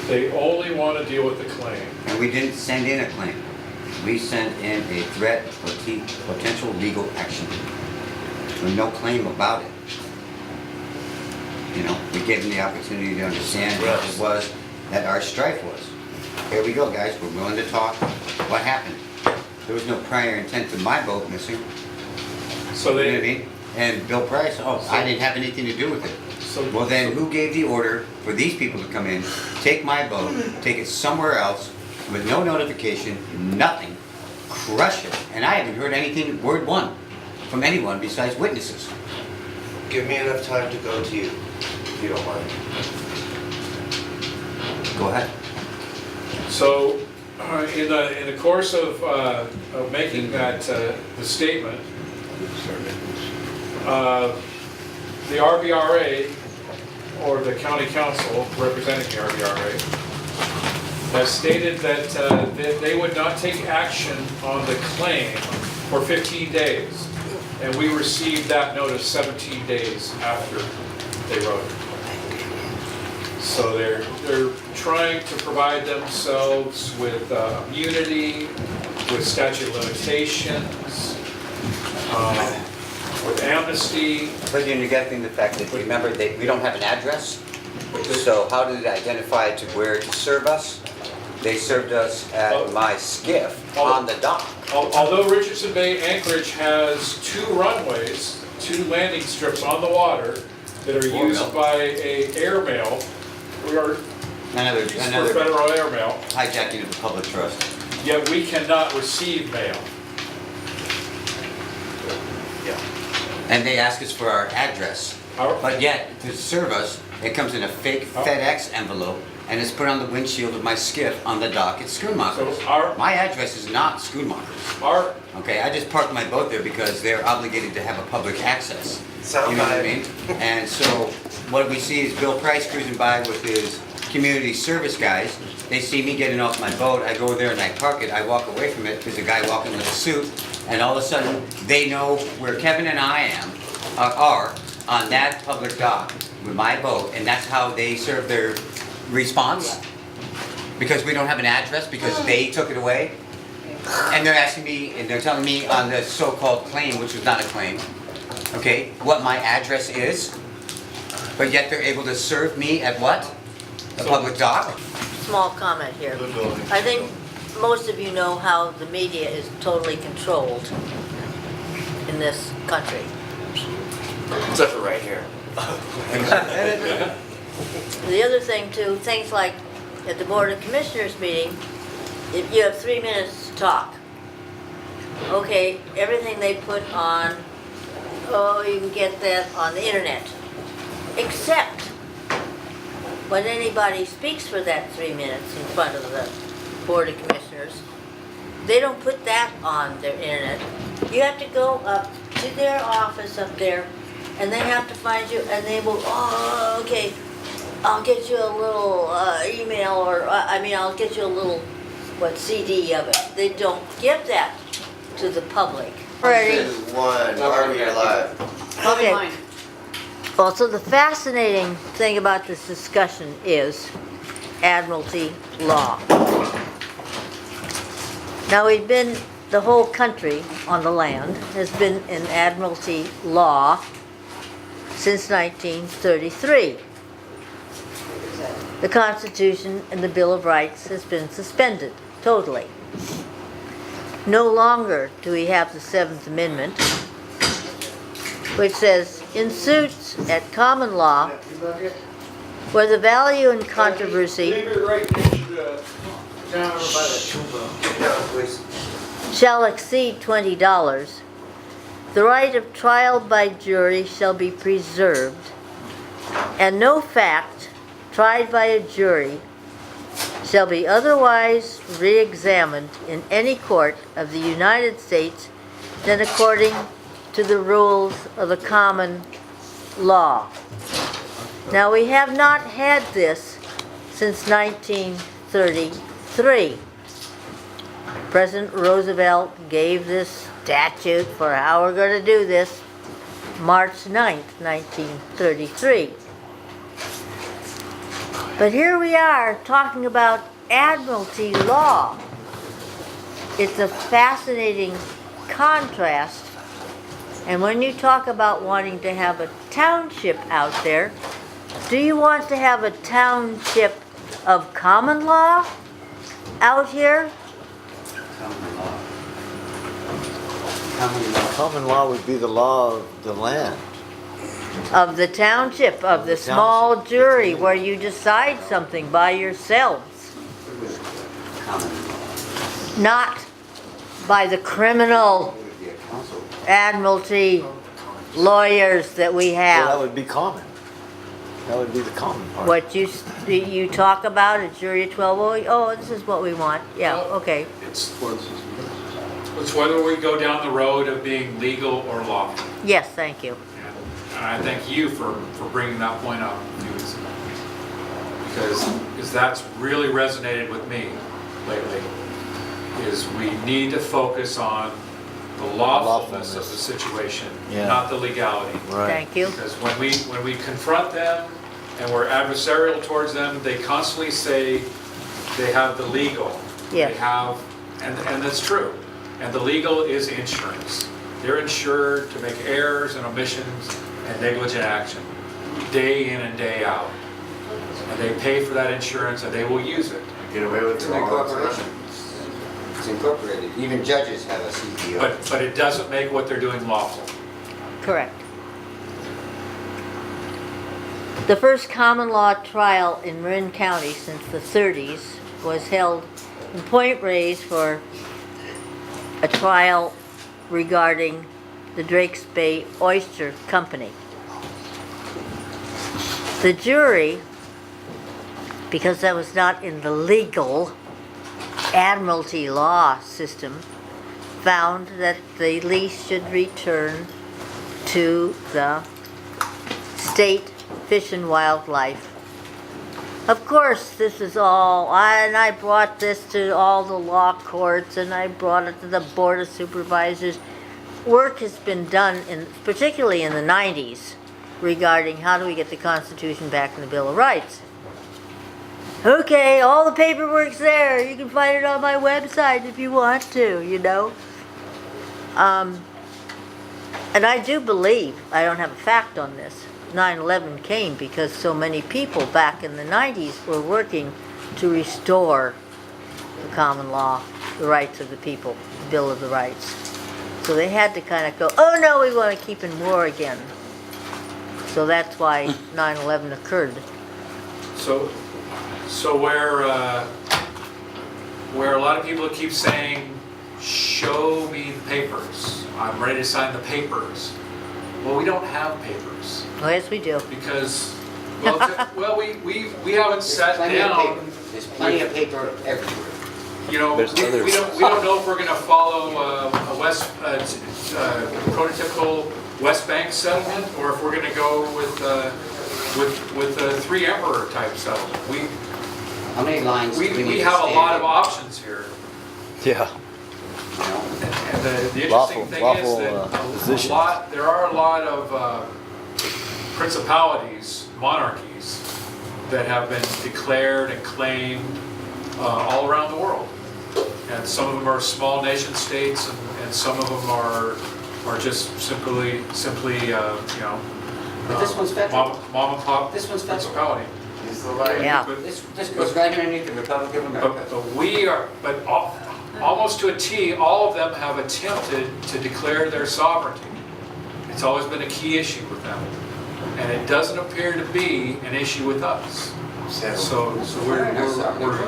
They only want to deal with the claim. And we didn't send in a claim. We sent in a threat of potential legal action. With no claim about it. You know, we gave them the opportunity to understand what it was that our strife was. Here we go, guys, we're willing to talk. What happened? There was no prior intent to my boat missing. So You know what I they, mean? And Bill Price, I didn't have anything to do with it. so Well then, who gave the order for these people to come in, take my boat, take it somewhere else, with no notification, nothing, crush it? And I haven't heard anything, word one, from anyone besides witnesses. Give me enough time to go to you, if you don't mind. Go ahead. So, in the course of making that the statement, the RBRA, or the county council representing the RBRA, has stated that they would not take action on the claim for 15 days. And we received that notice 17 days after they wrote it. So they're trying to provide themselves with immunity, with statute of limitations, with amnesty. But you're neglecting the fact that, remember, we don't have an address. So how did it identify to where to serve us? They served us at my skiff on the dock. Although Richardson Bay Anchorage has 2 runways, 2 landing strips on the water that are used by a airmail, we are used for Another federal airmail, hijacking of the public trust. yet we cannot receive mail. And they ask us for our address. But yet, to serve us, it comes in a fake FedEx envelope and it's put on the windshield of my skiff on the dock at Schoonmaker's. So our- My address is not Schoonmaker's. Our, Okay, I just parked my boat there because they're obligated to have a public access. You know what I mean? And so what we see is Bill Price cruising by with his community service guys. They see me getting off my boat, I go there and I park it, I walk away from it, there's a guy walking with a suit, and all of a sudden, they know where Kevin and I are on that public dock with my boat, and that's how they serve their response? Because we don't have an address, because they took it away? And they're asking me, and they're telling me on the so-called claim, which was not a claim, okay, what my address is, but yet they're able to serve me at what? A public dock? Small comment here. I think most of you know how the media is totally controlled in this country. Except for right here. The other thing too, things like at the Board of Commissioners meeting, if you have 3 minutes to talk. Okay, everything they put on, oh, you can get that on the internet. Except when anybody speaks for that 3 minutes in front of the Board of Commissioners, they don't put that on their internet. You have to go up to their office up there, and they have to find you, and they will, oh, okay, I'll get you a little email, or, I'll get you a little, CD of it. They don't give that to the public. Ready? 2, 1, Harvey, you're live. Okay. Well, so the fascinating thing about this discussion is Admiralty law. Now, the whole country on the land has been in Admiralty law since 1933. The Constitution and the Bill of Rights has been suspended totally. No longer do we have the 7th Amendment, which says, in suits at common law, where the value and controversy shall exceed $20, the right of trial by jury shall be preserved, and no fact tried by a jury shall be otherwise re-examined in any court of the United States than according to the rules of the common law. Now, we have not had this since 1933. President Roosevelt gave this statute for how we're going to do this March 9th, 1933. But here we are talking about Admiralty law. It's a fascinating contrast. And when you talk about wanting to have a township out there, do you want to have a township of common law out here? Common law. Common law. Common law would be the law of the land. Of the township, of the small jury where you decide something by yourselves, Common law. not by the criminal It would be a council. Admiralty lawyers that we Well, that have. would be common. That would be the common part. What you talk about at jury of 12, oh, this is what we want. Yeah, okay. it's whether we go down the road of being legal or lawful. Yes, thank you. And I thank you for bringing that point up, because that's really resonated with me lately, is we need to focus on the lawfulness of the situation, Yeah. not the legality. Right. Thank you. Because when we confront them and we're adversarial towards them, they constantly say they have the legal. Yes. They have, and that's true. And the legal is insurance. They're insured to make errors and omissions and negligent action, day in and day out. And they pay for that insurance and they will use it. Get away with It's it an all the incorporation. time. It's incorporated. Even judges have a CPO. But it doesn't make what they're doing lawful. Correct. The first common law trial in Marin County since the 30s was held in Point Reyes for a trial regarding the Drakes Bay Oyster Company. The jury, because that was not in the legal admiralty law system, found that the lease should return to the state Fish and Wildlife. Of course, this is all, and I brought this to all the law courts, and I brought it to the Board of Supervisors. Work has been done, particularly in the 90s, regarding how do we get the Constitution back in the Bill of Rights. Okay, all the paperwork's there. You can find it on my website if you want to, you know. And I do believe, I don't have a fact on this, 9/11 came because so many people back in the 90s were working to restore the common law, the rights of the people, the Bill of the Rights. So they had to kind of go, oh no, we want to keep in war again. So that's why 9/11 occurred. So where a lot of people keep saying, show me the papers, I'm ready to sign the papers. Well, we don't have papers Oh, yes, we do. because, well, we haven't sat Plenty of down. paper. There's plenty of paper everywhere. You know, There's others. we don't know if we're gonna follow a prototypical West Bank settlement, or if we're gonna go with a three emperor type settlement. How many lines do we need We to have a stand lot of in? options here. Yeah. You know? And the Lawful- interesting thing is lawful, that positions. there are a lot of principalities, monarchies, that have been declared and claimed all around the world. And some of them are small nation states, and some of them are just simply you know. But this one's federal. Mom and pop This one's federal. principality. He's the light. Yeah. But- This goes right underneath the Republic of America. But almost to a T, all of them have attempted to declare their sovereignty. It's always been a key issue with them. And it doesn't appear to be an issue with us. So we're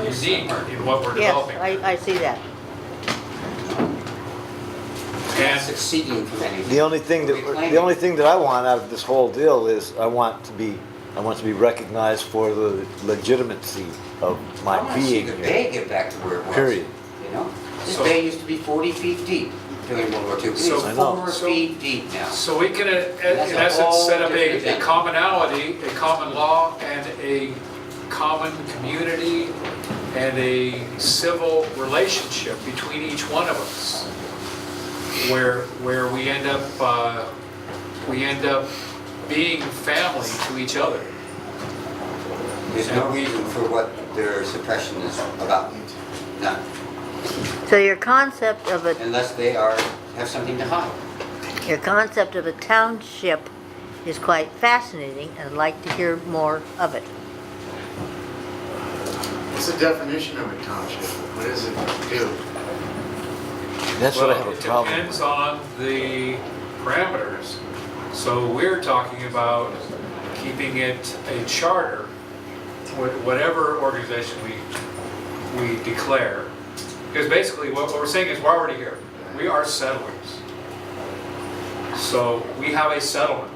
unique in what we're Yes, developing. I see that. Not And succeeding from anything. The only thing We claim the only it. thing that I want out of this whole deal is I want to be recognized for the legitimacy of I my want to see being the here. bay get back to where it was. Period. You know? This So- bay used to be 40 feet deep during World War II. It's So- I know. 4 feet deep now. so we can, in That's a essence, whole set up different a agenda. commonality, a common law, and a common community, and a civil relationship between each one of us, where we end up being family to each other. There's no reason for what their suppression is about. None. So your concept of a Unless they have something to hide. a township is quite fascinating, and I'd like to hear more of it. What's the definition of a township? What does it do? That's what I Well, have a it problem depends with. on the parameters. So we're talking about keeping it a charter, whatever organization we declare. Because basically what we're saying is we're already here. We are settlers. So we have a settlement.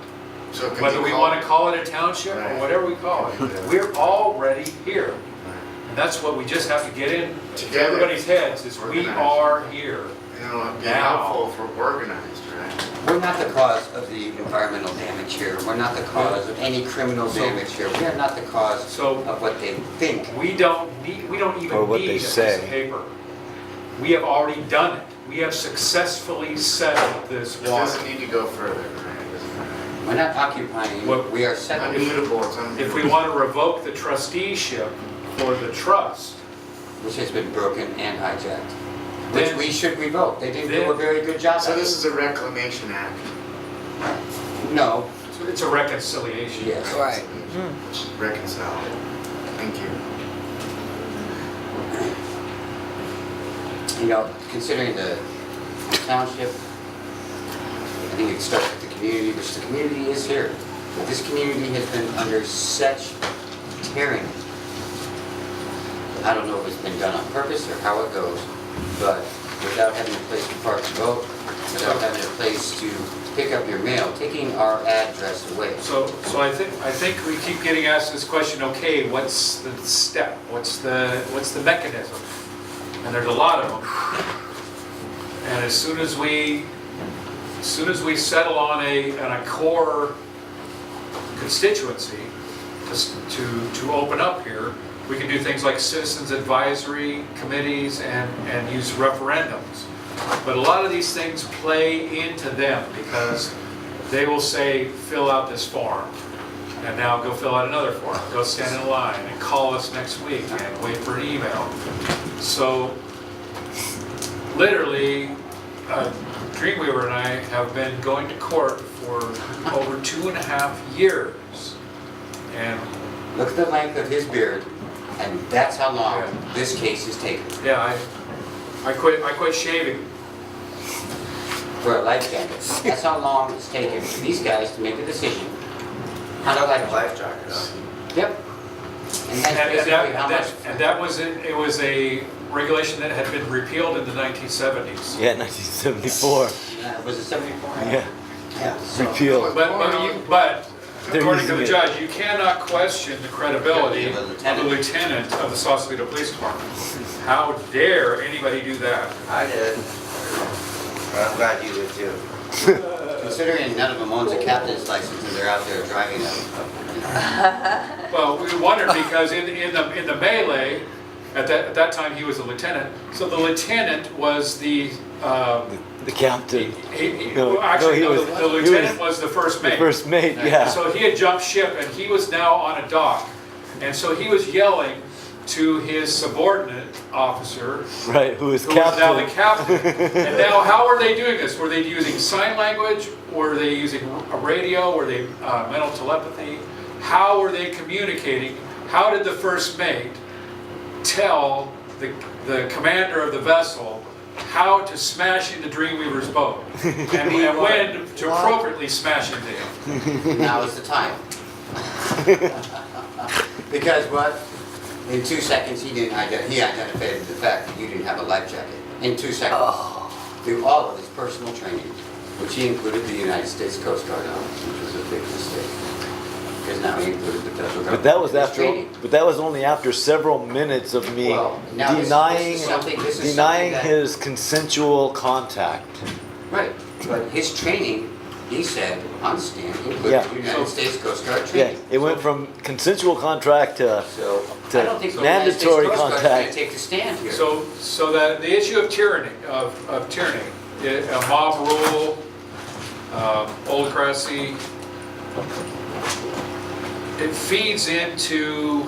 So can Whether you we call want it- to call it a township or Right. whatever we call it, we're already here. And that's what we just have to get in to Together. everybody's heads is we Organized. are here. You know, it'd be Now. helpful if we're organized, right? We're not the cause of the environmental damage here. We're not the cause of any criminal damage here. We are not the cause So- of what they think. We don't Or even what need they a piece say. of paper. We have already done it. We have successfully settled this It water. doesn't need to go further, right? It doesn't- We're not occupying, What- we are It's settling. unmutable, it's If we unmutable. want to revoke the trusteeship for the trust, Which has been broken and hijacked. Which Then- we should revoke. They didn't do then- a very good job So at this it. is a reclamation act. No, it's a reconciliation. yes. Right. Reconcile. Thank you. You know, considering the township, I think it starts with the community, which the community is here. But this community has been under such tearing. I don't know if it's been done on purpose or how it goes, but without having a place to park and vote, without having a place to pick up your mail, taking our address away. So I think we keep getting asked this question, okay, what's the step? What's the mechanism? And there's a lot of them. And as soon as we settle on a core constituency to open up here, we can do things like citizens advisory committees and use referendums. But a lot of these things play into them because they will say, fill out this form. And now go fill out another form. Go stand in line and call us next week and wait for an email. So literally, Dreamweaver and I have been going to court for over 2.5 years. And Look at the length of his beard, and that's how long Yeah. this case is taking. yeah, I quit shaving. For a life jacket. That's how long it's taken for these guys to make a decision on a life jacket. Life jacket, huh? Yep. And that's basically how much. And that was it was a regulation that had been repealed in the 1970s. Yeah, 1974. Was it 74? Yeah, Yeah. so- repealed. But They're according to the using it. judge, you cannot question the credibility Of a of lieutenant. the lieutenant of the Sausalito Police Department. How dare anybody do that? I did. I'm glad you did too. Considering none of them owns a captain's license and they're out there driving a Well, we wondered because in the melee, at that time he was a lieutenant. So the lieutenant was the The captain, actually he no, was- the he lieutenant was the first the mate. first mate, yeah. So he had jumped ship and he was now on a dock. And so he was yelling to his subordinate officer, Right, who is who was now the captain. captain. And now how were they doing this? Were they using sign language? Were they using a radio? Were they mental telepathy? How were they communicating? How did the first mate tell the commander of the vessel how to smash into Dreamweaver's boat? And when to appropriately smash into him? Now is the time. Because what? In 2 seconds, he identified the fact that you didn't have a life jacket. In 2 seconds. Through all of his personal training, which he included the United States Coast Guard on, which was a big mistake. Because now he included the federal government. But that was in his after, training. but that was only after several minutes of me Well, now this is denying, something denying that- his consensual contact. Right, but his training, he said, on stand, included Yeah. the United States Coast Guard Yeah, training. it went from consensual contract to, So, to I don't think the United States mandatory Coast Guard is gonna contact. take the stand here. So that the issue of tyranny, a mob rule, autocracy, it feeds into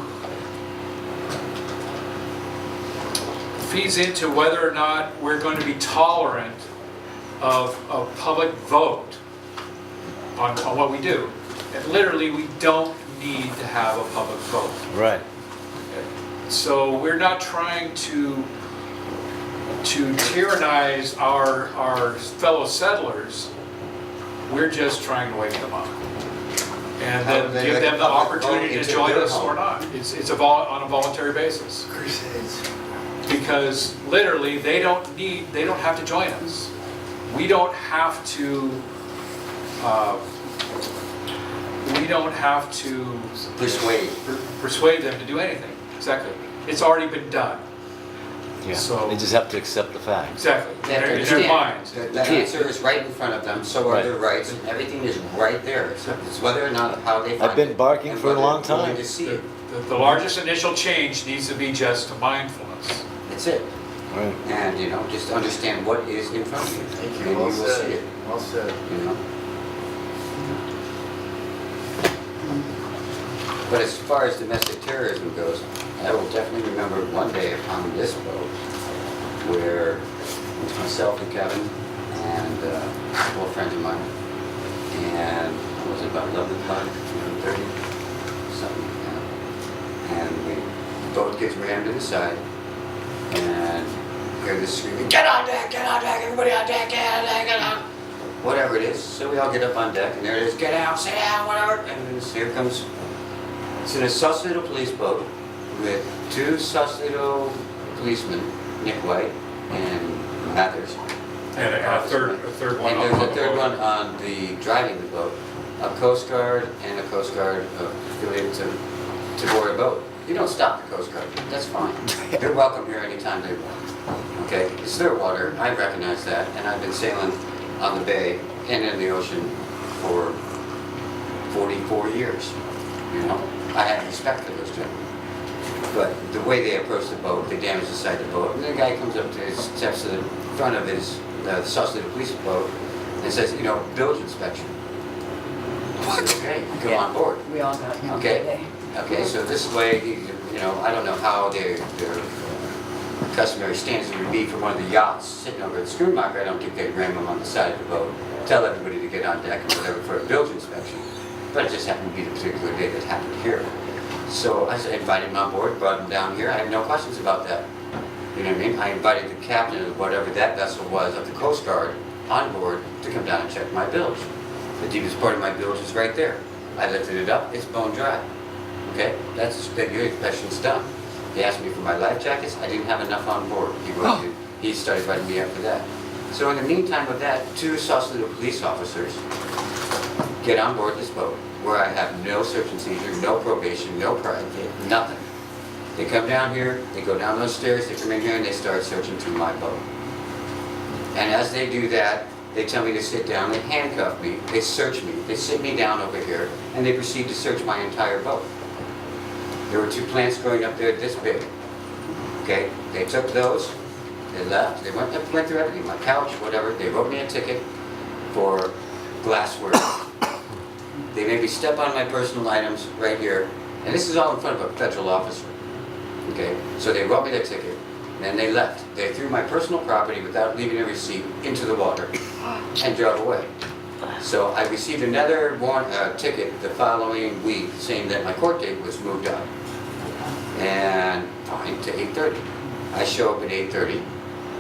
whether or not we're going to be tolerant of public vote on what we do. And literally, we don't need to have a public vote. Right. So we're not trying to tyrannize our fellow settlers. We're just trying to wake them up. And How do then they give make them a the public opportunity vote to into join their us home? or not. It's on a voluntary basis. Crusades. Because literally, they don't have to join us. We don't have to persuade them to do anything. Exactly. It's already been done. Yeah. So- They just have to accept the fact. Exactly. They have to In their understand minds. that the answer is right in front of them, so are Right. their rights, and everything is right there. It's whether or not how they find it. I've been barking and for a whether long they're willing time. to see it. The largest initial change needs to be just to mindfulness. That's it. Right. And, just understand what is in front of you. Thank And you, well will see said. it, Well said. But as far as domestic terrorism goes, I will definitely remember one day upon this boat where it was myself and Kevin and a couple of friends of mine. And it was about 11 o'clock, 11:30, something like that. And the boat gets rammed to the side and hear this screaming, get on deck, everybody on deck, get on deck, get on. Whatever it is, so we all get up on deck and there it is, get out, sit down, whatever. And here comes, it's in a Sausalito police boat with 2 Sausalito policemen, Nick White and Mathers. And a third one And on there's the a third boat. one on the driving the boat, a Coast Guard and a Coast Guard affiliated to board a boat. You don't stop the Coast Guard, that's fine. They're welcome here anytime they want. Okay, it's their water, I recognize that, and I've been sailing on the bay and in the ocean for 44 years, you know? I have respect for those gentlemen. But the way they approach the boat, they damage the side of the boat, and the guy comes up to his, steps to the front of his, the Sausalito police boat, and says, you know, bilge inspection. I said, okay, come on board. We all got him Okay. today. Okay, so this way, you know, I don't know how their customary standards would be for one of the yachts sitting over at Schoonmaker. I don't think they'd ram them on the side of the boat, tell everybody to get on deck and whatever for a bilge inspection. But it just happened to be the particular day that happened here. So I invited him on board, brought him down here. I have no questions about that. You know what I mean? I invited the captain of whatever that vessel was of the Coast Guard on board to come down and check my bilge. The deepest part of my bilge is right there. I lifted it up, it's bone dry. Okay, your inspection's done. They asked me for my life jackets, I didn't have enough on board. He started writing me up for that. So in the meantime of that, 2 Sausalito police officers get on board this boat where I have no search and seizure, no probation, no private, nothing. They come down here, they go down those stairs, they come in here and they start searching through my boat. And as they do that, they tell me to sit down, they handcuff me, they search me, they sit me down over here, and they proceed to search my entire boat. There were 2 plants growing up there this big. Okay, they took those, they left, they went through everything, my couch, whatever, they wrote me a ticket for glassware. They made me step on my personal items right here, and this is all in front of a federal officer. Okay, so they wrote me their ticket, and then they left. They threw my personal property without leaving a receipt into the water and drove away. So I received another ticket the following week saying that my court date was moved up. And fine, to 8:30. I show up at 8:30.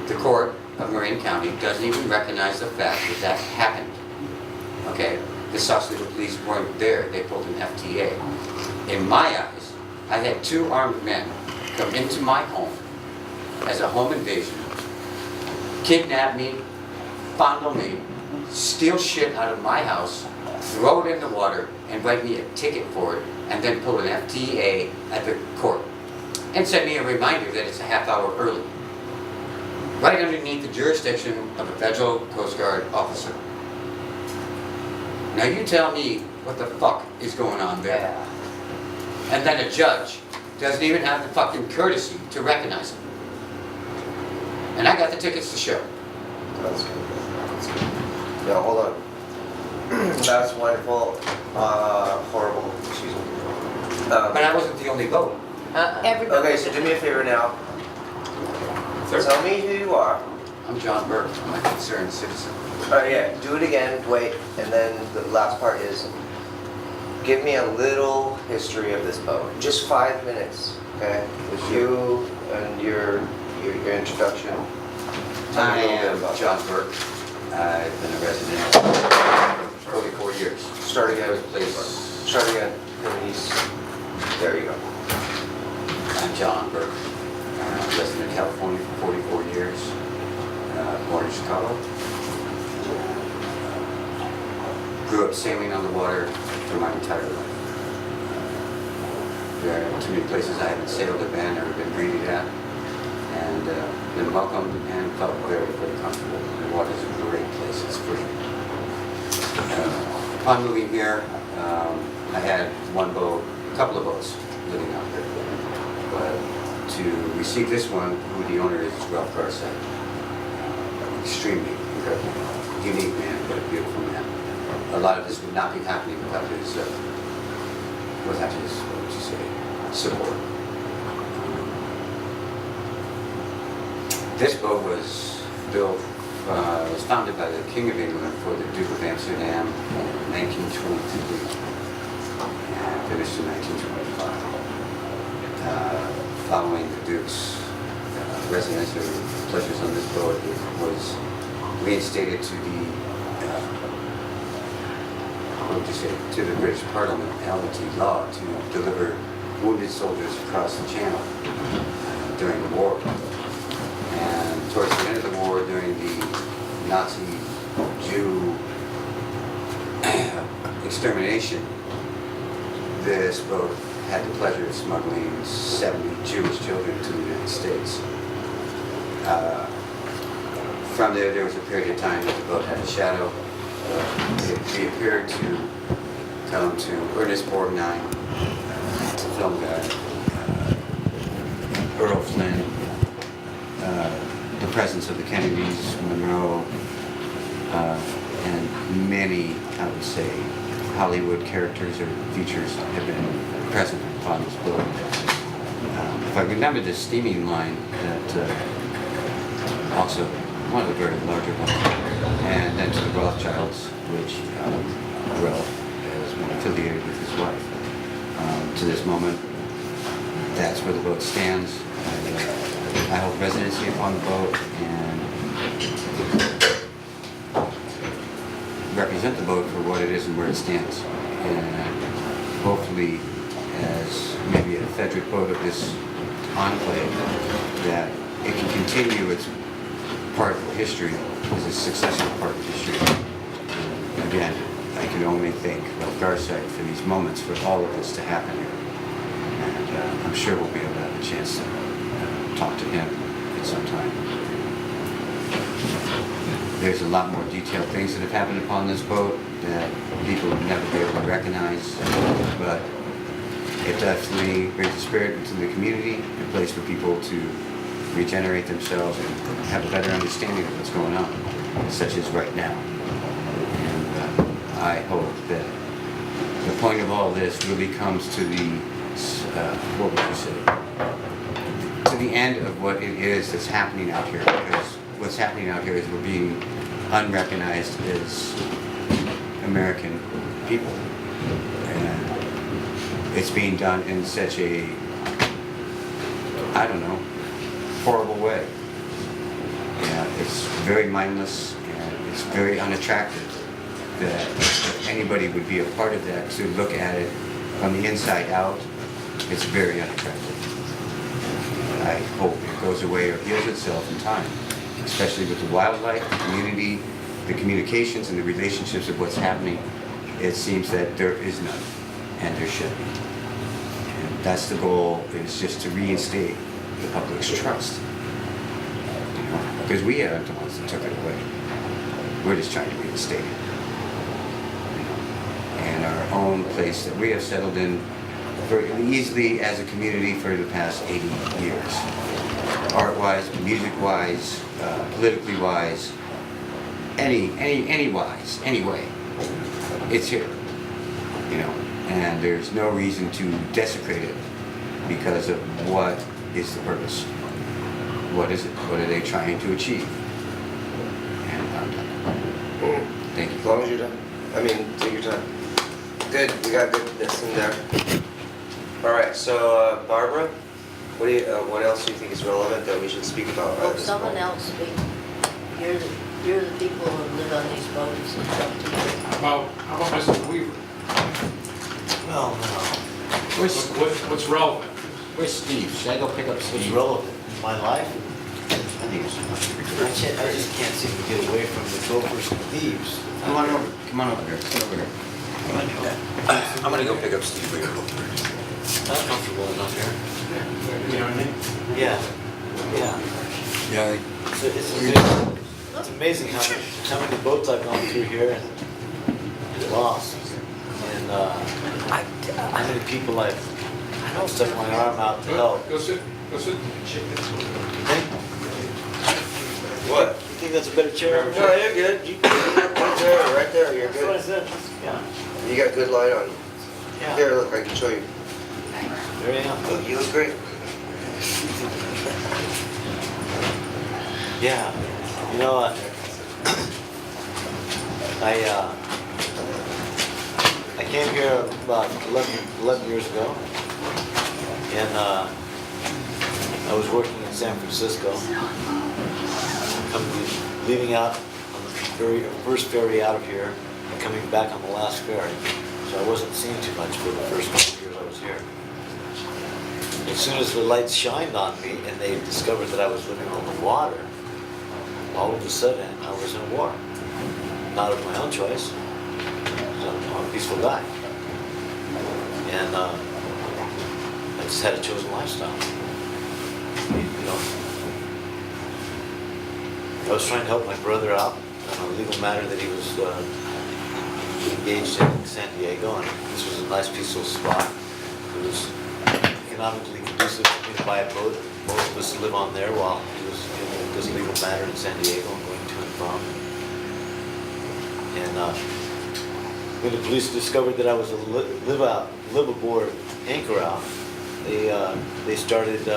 The court of Marin County doesn't even recognize the fact that that happened. Okay, the Sausalito police weren't there, they pulled an FTA. In my eyes, I had 2 armed men come into my home as a home invasion, kidnap me, fondle me, steal shit out of my house, throw it in the water, and write me a ticket for it, and then pull an FTA at the court. And send me a reminder that it's a half hour early. Right underneath the jurisdiction of a federal Coast Guard officer. Now you tell me what the fuck is going on there. And then a judge doesn't even have the fucking courtesy to recognize him. And I got the tickets to show. That's good. That's good. Now, hold on. That's wonderful. Horrible. Excuse me. But I wasn't the only boat. Everybody. Okay, so do me a favor now. Tell me who you are. I'm John Burke, I'm a concerned citizen. Yeah, do it again, wait, and then the last part is, give me a little history of this boat. Just 5 minutes, okay? With you and your introduction. Tell me a I little bit am about John Burke. I've been a resident for 44 years. Start again. Please. Start again. There you go. I'm John Burke, resident of California for 44 years, born in Chicago. Grew up sailing on the water for my entire life. There are too many places I haven't sailed at, never been greeted at, and been welcomed and felt very, very comfortable. The water is a great place, it's free. Upon moving here, I had one boat, a couple of boats living out here. But to receive this one, who the owner is Ralph Garcet. Extremely incredible, unique man, but a beautiful man. A lot of this would not be happening without his, what would you say, support. This boat was built, was founded by the King of England for the Duke of Amsterdam in 1923 and finished in 1925. Following the Duke's residential pleasures on this boat, it was reinstated to the, to the British Parliament amnesty law to deliver wounded soldiers across the channel during the war. And towards the end of the war, during the Nazi Jew extermination, this boat had the pleasure of smuggling 70 Jewish children to the United States. From there was a period of time that the boat had a shadow. We appeared to tell him to Ernest Borgnine, the film guy, Earl Flynn, the presence of the Kennedys, Monroe, and many, I would say, Hollywood characters or features have been present upon this boat. If I remember the steaming line, that also one of the very larger ones, and then to the Rothschilds, which Ralph has been affiliated with his wife. To this moment, that's where the boat stands. I hold residency upon the boat and represent the boat for what it is and where it stands. And hopefully, as maybe a Frederick boat of this enclave, that it can continue its part of history as a successful part of history. Again, I can only thank Ralph Garside for these moments, for all of this to happen here. And I'm sure we'll be able to have a chance to talk to him at some time. There's a lot more detailed things that have happened upon this boat that people would never be able to recognize, but it definitely brings a spirit into the community, a place for people to regenerate themselves and have a better understanding of what's going on, such as right now. And I hope that the point of all this really comes to the, what would you say, to the end of what it is that's happening out here, because what's happening out here is we're being unrecognized as American people. And it's being done in such a, I don't know, horrible way. Yeah, it's very mindless and it's very unattractive that if anybody would be a part of that, to look at it from the inside out, it's very unattractive. I hope it goes away or heals itself in time, especially with the wildlife, the community, the communications and the relationships of what's happening. It seems that there is none, and there should be. And that's the goal, is just to reinstate the public's trust. You know, because we aren't the ones that took it away. We're just trying to reinstate it. You know, and our own place that we have settled in very easily as a community for the past 80 years. Art-wise, music-wise, politically wise, any way, it's here, you know, and there's no reason to desecrate it because of what is the purpose. What is it? What are they trying to achieve? And I'm done. Thank you. As long as you're done. I mean, take your time. Good, we got goodness in there. All right, so Barbara, what else do you think is relevant that we should speak about? Oh, someone else speak. You're the people who live on these boats. It's up to you. How about Mrs. Weaver? Well, no. What's relevant? Where's Steve? Should I go pick up What's Steve? relevant in my life? I think it's I just can't seem to get away from the gophers and thieves. Come on over. Come on over here. Sit over here. I'm gonna go pick up Steve. Not comfortable enough here. You know what I mean? Yeah, yeah. Yeah. It's amazing how many boats I've gone through here and lost. And how many people I've stuck my arm out to help. Go sit. Think? What? You think that's a better chair? No, you're good. Right there, you're That's what I good. said. Yeah. You got good light on you. Yeah. Here, look, I can show you. There you go. Look, you look great. Yeah. You know, I came here about 11 years ago, and I was working in San Francisco, leaving out on the first ferry out of here, and coming back on the last ferry. So I wasn't seeing too much for the first couple of years I was here. As soon as the lights shined on me and they discovered that I was living on the water, all of a sudden I was in a war. Not of my own choice. I'm a peaceful guy. And I just had a chosen lifestyle. You know, I was trying to help my brother out on a legal matter that he was engaged in San Diego, and this was a nice peaceful spot. It was economically conducive for me to buy a boat. Both of us to live on there while he was dealing with this legal matter in San Diego and going to and from. And when the police discovered that I was a live aboard anchor out, they started,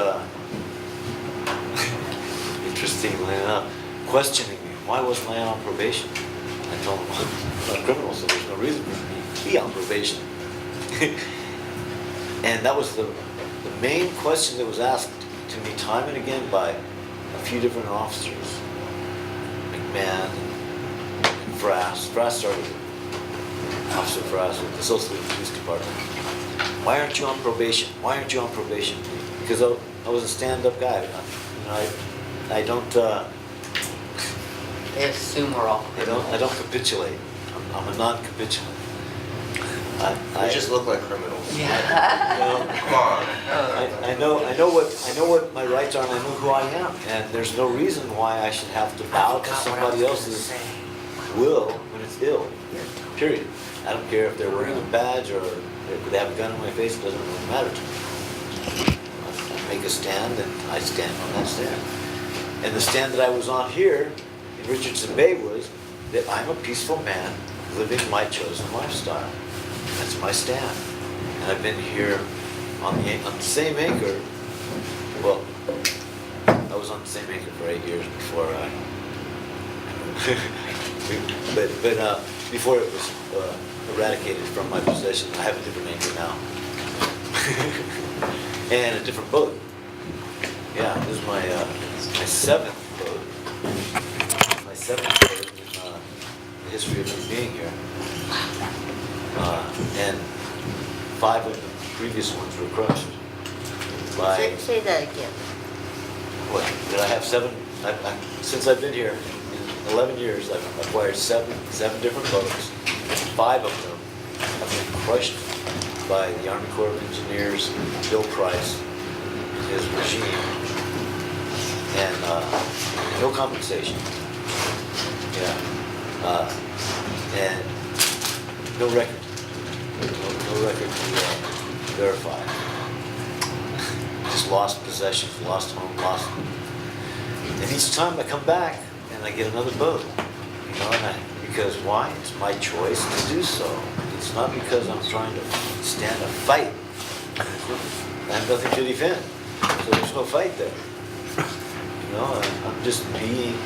interestingly enough, questioning me. Why wasn't I on probation? I told them I'm not a criminal, so there's no reason for me to be on probation. And that was the main question that was asked to me time and again by a few different officers. McMahon, Frass. Frass started it. Officer Frass with the Salt Police Department. Why aren't you on probation? Why aren't you on probation? Because I was a stand-up guy. You know, I don't. They assume we're all. I don't capitulate. I'm a non-capitulant. They just look like criminals. Yeah. Come on. I know what my rights are, and I know who I am, and there's no reason why I should have to bow to somebody else's will when it's ill. Period. I don't care if they're wearing a badge or if they have a gun in my face. It doesn't really matter to me. I make a stand, and I stand on that stand. And the stand that I was on here in Richardson Bay was that I'm a peaceful man living my chosen lifestyle. That's my stand. And I've been here on the same anchor. Well, I was on the same anchor for 8 years before I. but before it was eradicated from my possession. I have a different anchor now. And a different boat. Yeah, this is my seventh boat. My seventh boat in the history of me being here. And 5 of the previous ones were crushed. Say that again. What, did I have 7? Since I've been here, in 11 years, I've acquired seven different boats. 5 of them have been crushed by the Army Corps of Engineers, Bill Price, his regime, and no compensation. Yeah. And no record. No record to verify. Just lost possessions, lost home, lost. And each time I come back and I get another boat, you know, because why? It's my choice to do so. It's not because I'm trying to stand a fight. I have nothing to defend, so there's no fight there. You know, I'm just being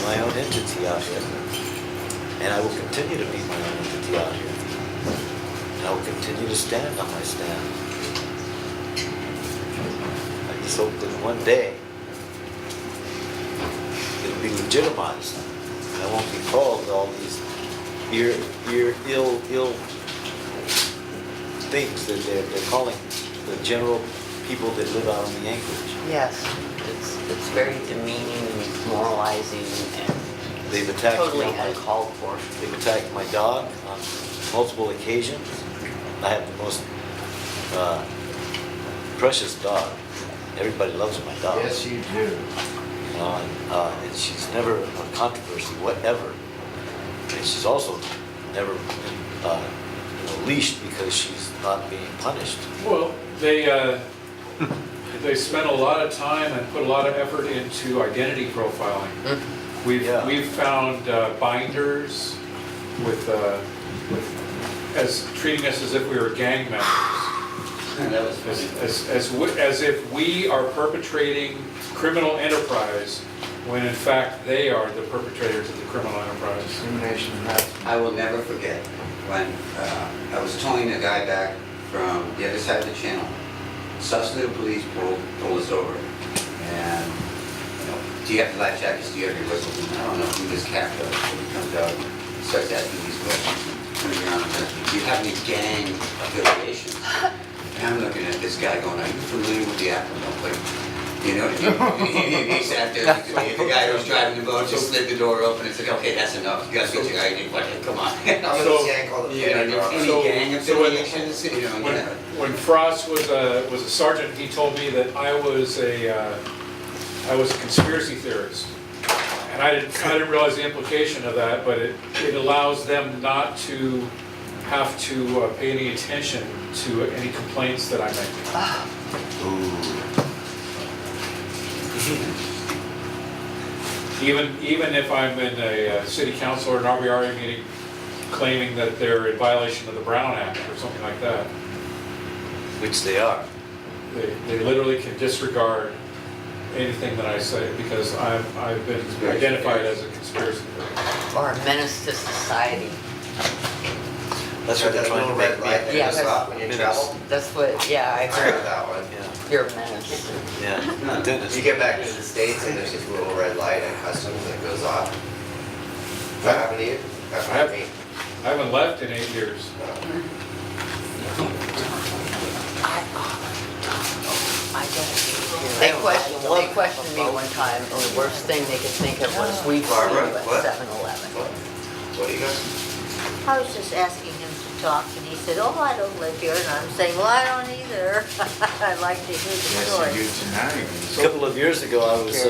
my own entity out here, and I will continue to be my own entity out here. And I will continue to stand on my stand. I just hope that one day it'll be legitimized, and I won't be called all these ill things that they're calling the general people that live out on the anchorage. Yes, it's very demeaning, demoralizing, and They've attacked totally me on my, uncalled for. they've attacked my dog on multiple occasions. I have the most precious dog. Everybody loves my dog. Yes, you do. And she's never a controversy, whatever. And she's also never been leashed because she's not being punished. Well, they spent a lot of time and put a lot of effort into identity profiling. Yeah. We've found binders with as treating us as if we were gang members. That was funny. As if we are perpetrating criminal enterprise, when in fact they are the perpetrators of the criminal enterprise. Discrimination and harassment. I will never forget when I was towing a guy back from the other side of the channel. Sausalito police pulled us over, and you know, do you have your life jackets? Do you have your whistles? And I don't know who this cat does. So he comes out, and starts asking these questions, and turning around and asking, "Do you have any gang affiliations?" And I'm looking at this guy going, "Are you familiar with the acronym?" Like, You know, he sat there, the guy who was driving the boat just slid the door open and said, okay, that's enough, you guys get your ID, fucking, come on. I'm in So- this gang called the You know, Penny Rock. any So- gang so when- affiliations, you know, When, yeah. when Frost was a sergeant, he told me that I was a conspiracy theorist. And I didn't realize the implication of that, but it allows them not to have to pay any attention to any complaints that I make. Even if I'm in a city council or an RBRA meeting claiming that they're in violation of the Brown Act or something like that, Which they are. they literally can disregard anything that I say because I've been identified as a conspiracy theorist. Or a menace to society. That's what they're That trying little to red make me. light that Yeah, goes that's- off when you travel. That's what, yeah, I I heard heard. that one. Yeah, You're a menace. yeah, goodness. You get back to the States and there's this little red light at customs that goes off. Does that happen to you? That's I have- what I mean. I haven't left in 8 years. They questioned me one time, and the worst thing they could think of was, we've seen you Barbara, at what? 7-Eleven. What do you got? I was just asking him to talk, and he said, oh, I don't live here, and I'm saying, well, I don't either. I'd like to hear the Yes, story. you do tonight. A couple of years ago, I was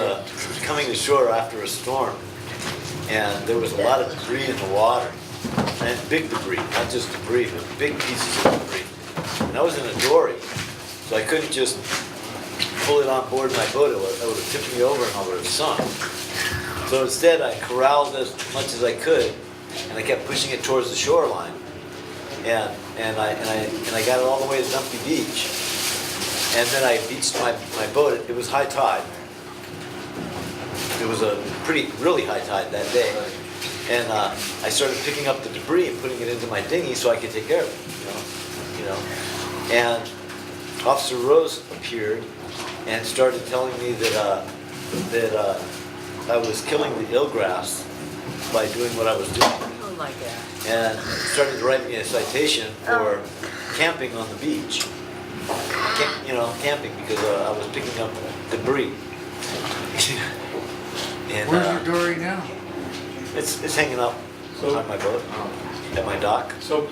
coming ashore after a storm, and there was a lot of debris in the water, and big debris, not just debris, but big pieces of debris. And I was in a dory, so I couldn't just pull it on board my boat. It would have tipped me over and I would have sunk. So instead, I corralled as much as I could, and I kept pushing it towards the shoreline, and I got it all the way to Dumpy Beach. And then I beached my boat. It was high tide. It was a really high tide that day. And I started picking up the debris and putting it into my dinghy so I could take care of it, you know. And Officer Rose appeared and started telling me that I was killing the eelgrass by doing what I was doing. Oh, my God. And started to write me a citation for camping on the beach. Camping because I was picking up debris. And Where's your dory now? it's hanging up on my boat, at my dock. So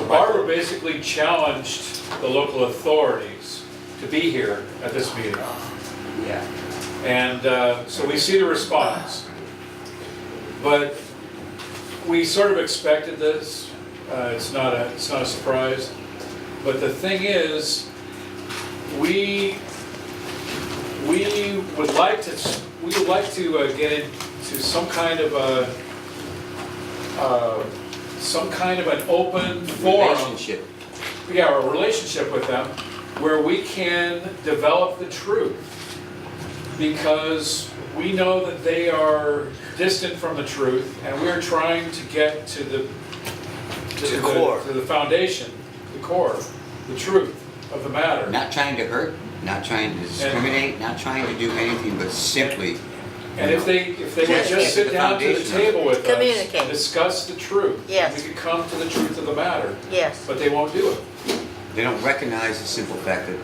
Barbara basically challenged the local authorities to be here at this meeting. Yeah. And so we see the response. But we sort of expected this. It's not a surprise. But the thing is, we would like to get into some kind of an open forum. Relationship. Yeah, a relationship with them where we can develop the truth, because we know that they are distant from the truth, and we're trying to get to the core. to the foundation, the core, the truth of the matter. Not trying to hurt, not trying to discriminate, not trying to do anything, but simply. And if they would Yes, just sit the down to the foundation. table with us, Communicate. discuss the truth, Yes. we could come to the truth of the matter, Yes. but they won't do it. They don't recognize the simple fact that,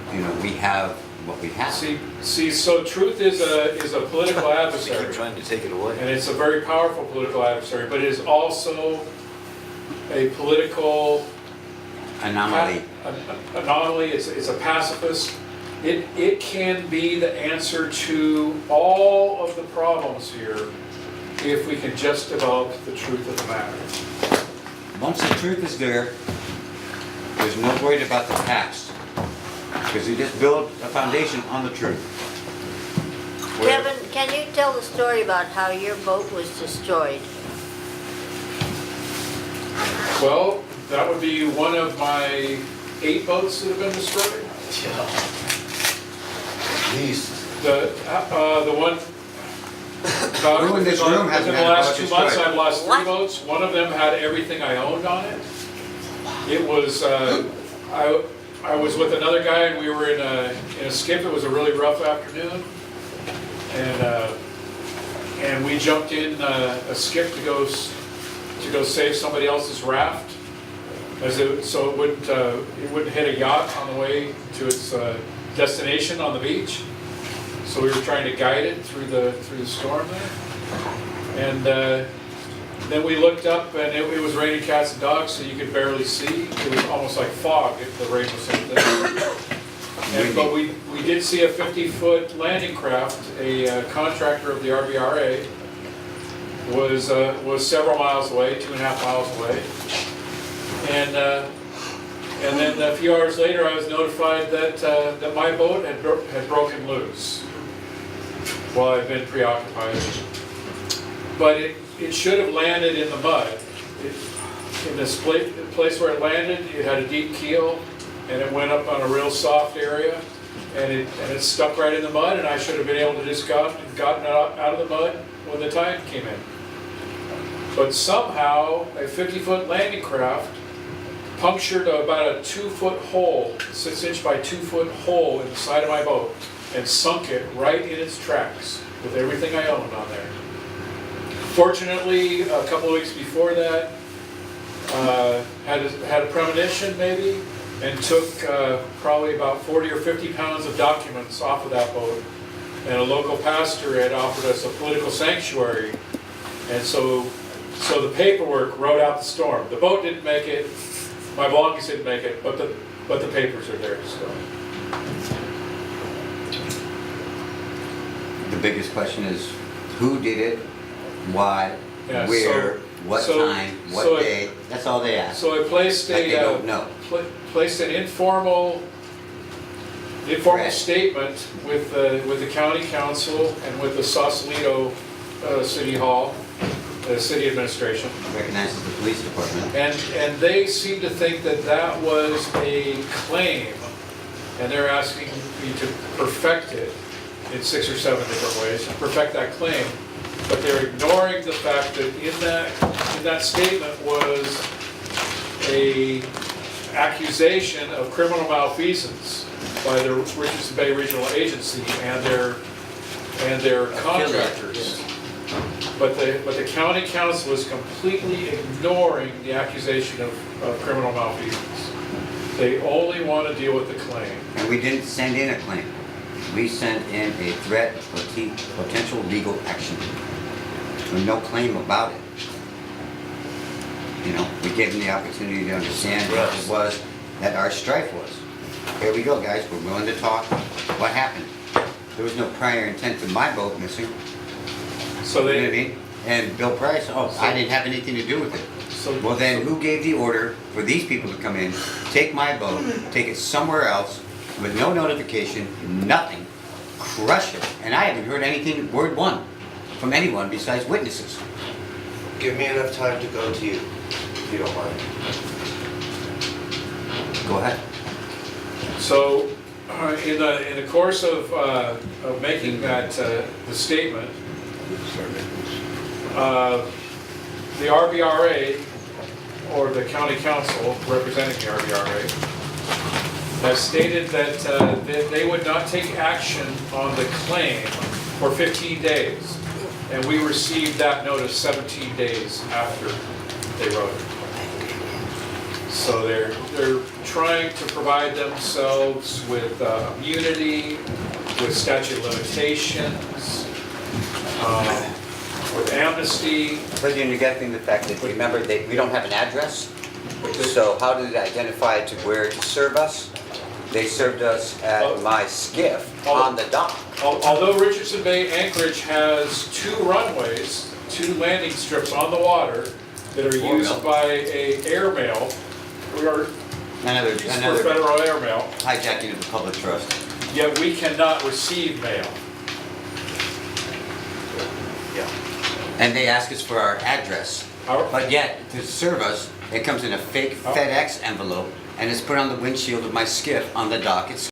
we have what we have. See, so truth is a political They adversary. keep trying to take it away. And it's a very powerful political adversary, but it is also a political Anomaly. anomaly. It's a pacifist. It can be the answer to all of the problems here if we can just develop the truth of the matter. Once the truth is there, there's no worry about the past. Because you just build a foundation on the truth. Where- Kevin, can you tell the story about how your boat was destroyed? Well, that would be one of my 8 boats that have been destroyed. Yeah. These. The one. Who in this room hasn't Within the had a last boat 2 months, destroyed? I've lost 3 What? boats. One of them had everything I owned on it. It was, I was with another guy and we were in a skip. It was a really rough afternoon. And we jumped in a skip to go save somebody else's raft. So it wouldn't hit a yacht on the way to its destination on the beach. So we were trying to guide it through the storm there. And then we looked up and it was raining cats and dogs, so you could barely see. It was almost like fog if the rain was hitting. But we did see a 50-foot landing craft. A contractor of the RVRA was several miles away, 2.5 miles away. And then a few hours later, I was notified that my boat had broken loose while I'd been preoccupied. But it should have landed in the mud. In this place where it landed, it had a deep keel, and it went up on a real soft area, and it stuck right in the mud, and I should have been able to just gotten out of the mud when the tide came in. But somehow, a 50-foot landing craft punctured about a 2-foot hole, 6-inch by 2-foot hole in the side of my boat, and sunk it right in its tracks with everything I owned on there. Fortunately, a couple of weeks before that, had a premonition maybe, and took probably about 40 or 50 pounds of documents off of that boat. And a local pastor had offered us a political sanctuary, and so the paperwork rode out the storm. The boat didn't make it, my belongings didn't make it, but the papers are there still. The biggest question is, who did it, why, Yeah, where, what so- time, so what it- day? That's all they ask. So I placed Like they don't know. placed an informal Right. statement with the county council and with the Sausalito City Hall, city administration. Recognizes the police department. And they seem to think that that was a claim, and they're asking me to perfect it in 6 or 7 different ways, to perfect that claim. But they're ignoring the fact that in that statement was a accusation of criminal malfeasance by the Richardson Bay Regional Agency and their contractors. But the county council is completely ignoring the accusation of criminal malfeasance. They only want to deal with the claim. And we didn't send in a claim. We sent in a threat of potential legal action. With no claim about it. You know, we gave them the opportunity to understand what it was that our strife was. Here we go, guys, we're willing to talk. What happened? There was no prior intent to my boat missing. So You know what I they, mean? And Bill Price, I didn't have anything to do with it. so, Well then, who gave the order for these people to come in, take my boat, take it somewhere else, with no notification, nothing, crush it? And I haven't heard anything, word one, from anyone besides witnesses. Give me enough time to go to you, if you don't mind. Go ahead. So, in the course of making that the statement, the RVRA, or the county council representing the RVRA, has stated that they would not take action on the claim for 15 days. And we received that notice 17 days after they wrote it. So they're trying to provide themselves with immunity, with statute of limitations, with amnesty. But you're neglecting the fact that, remember, we don't have an address, so how did they identify to where to serve us? They served us at my skiff on the dock. Although Richardson Bay Anchorage has 2 runways, 2 landing strips on the water that are used by a airmail, or Another used for federal airmail, hijacking of the public trust. yet we cannot receive mail. And they ask us for our address. Our- But yet, to serve us, it comes in a fake FedEx envelope, and it's put on the windshield of my skiff on the dock. It's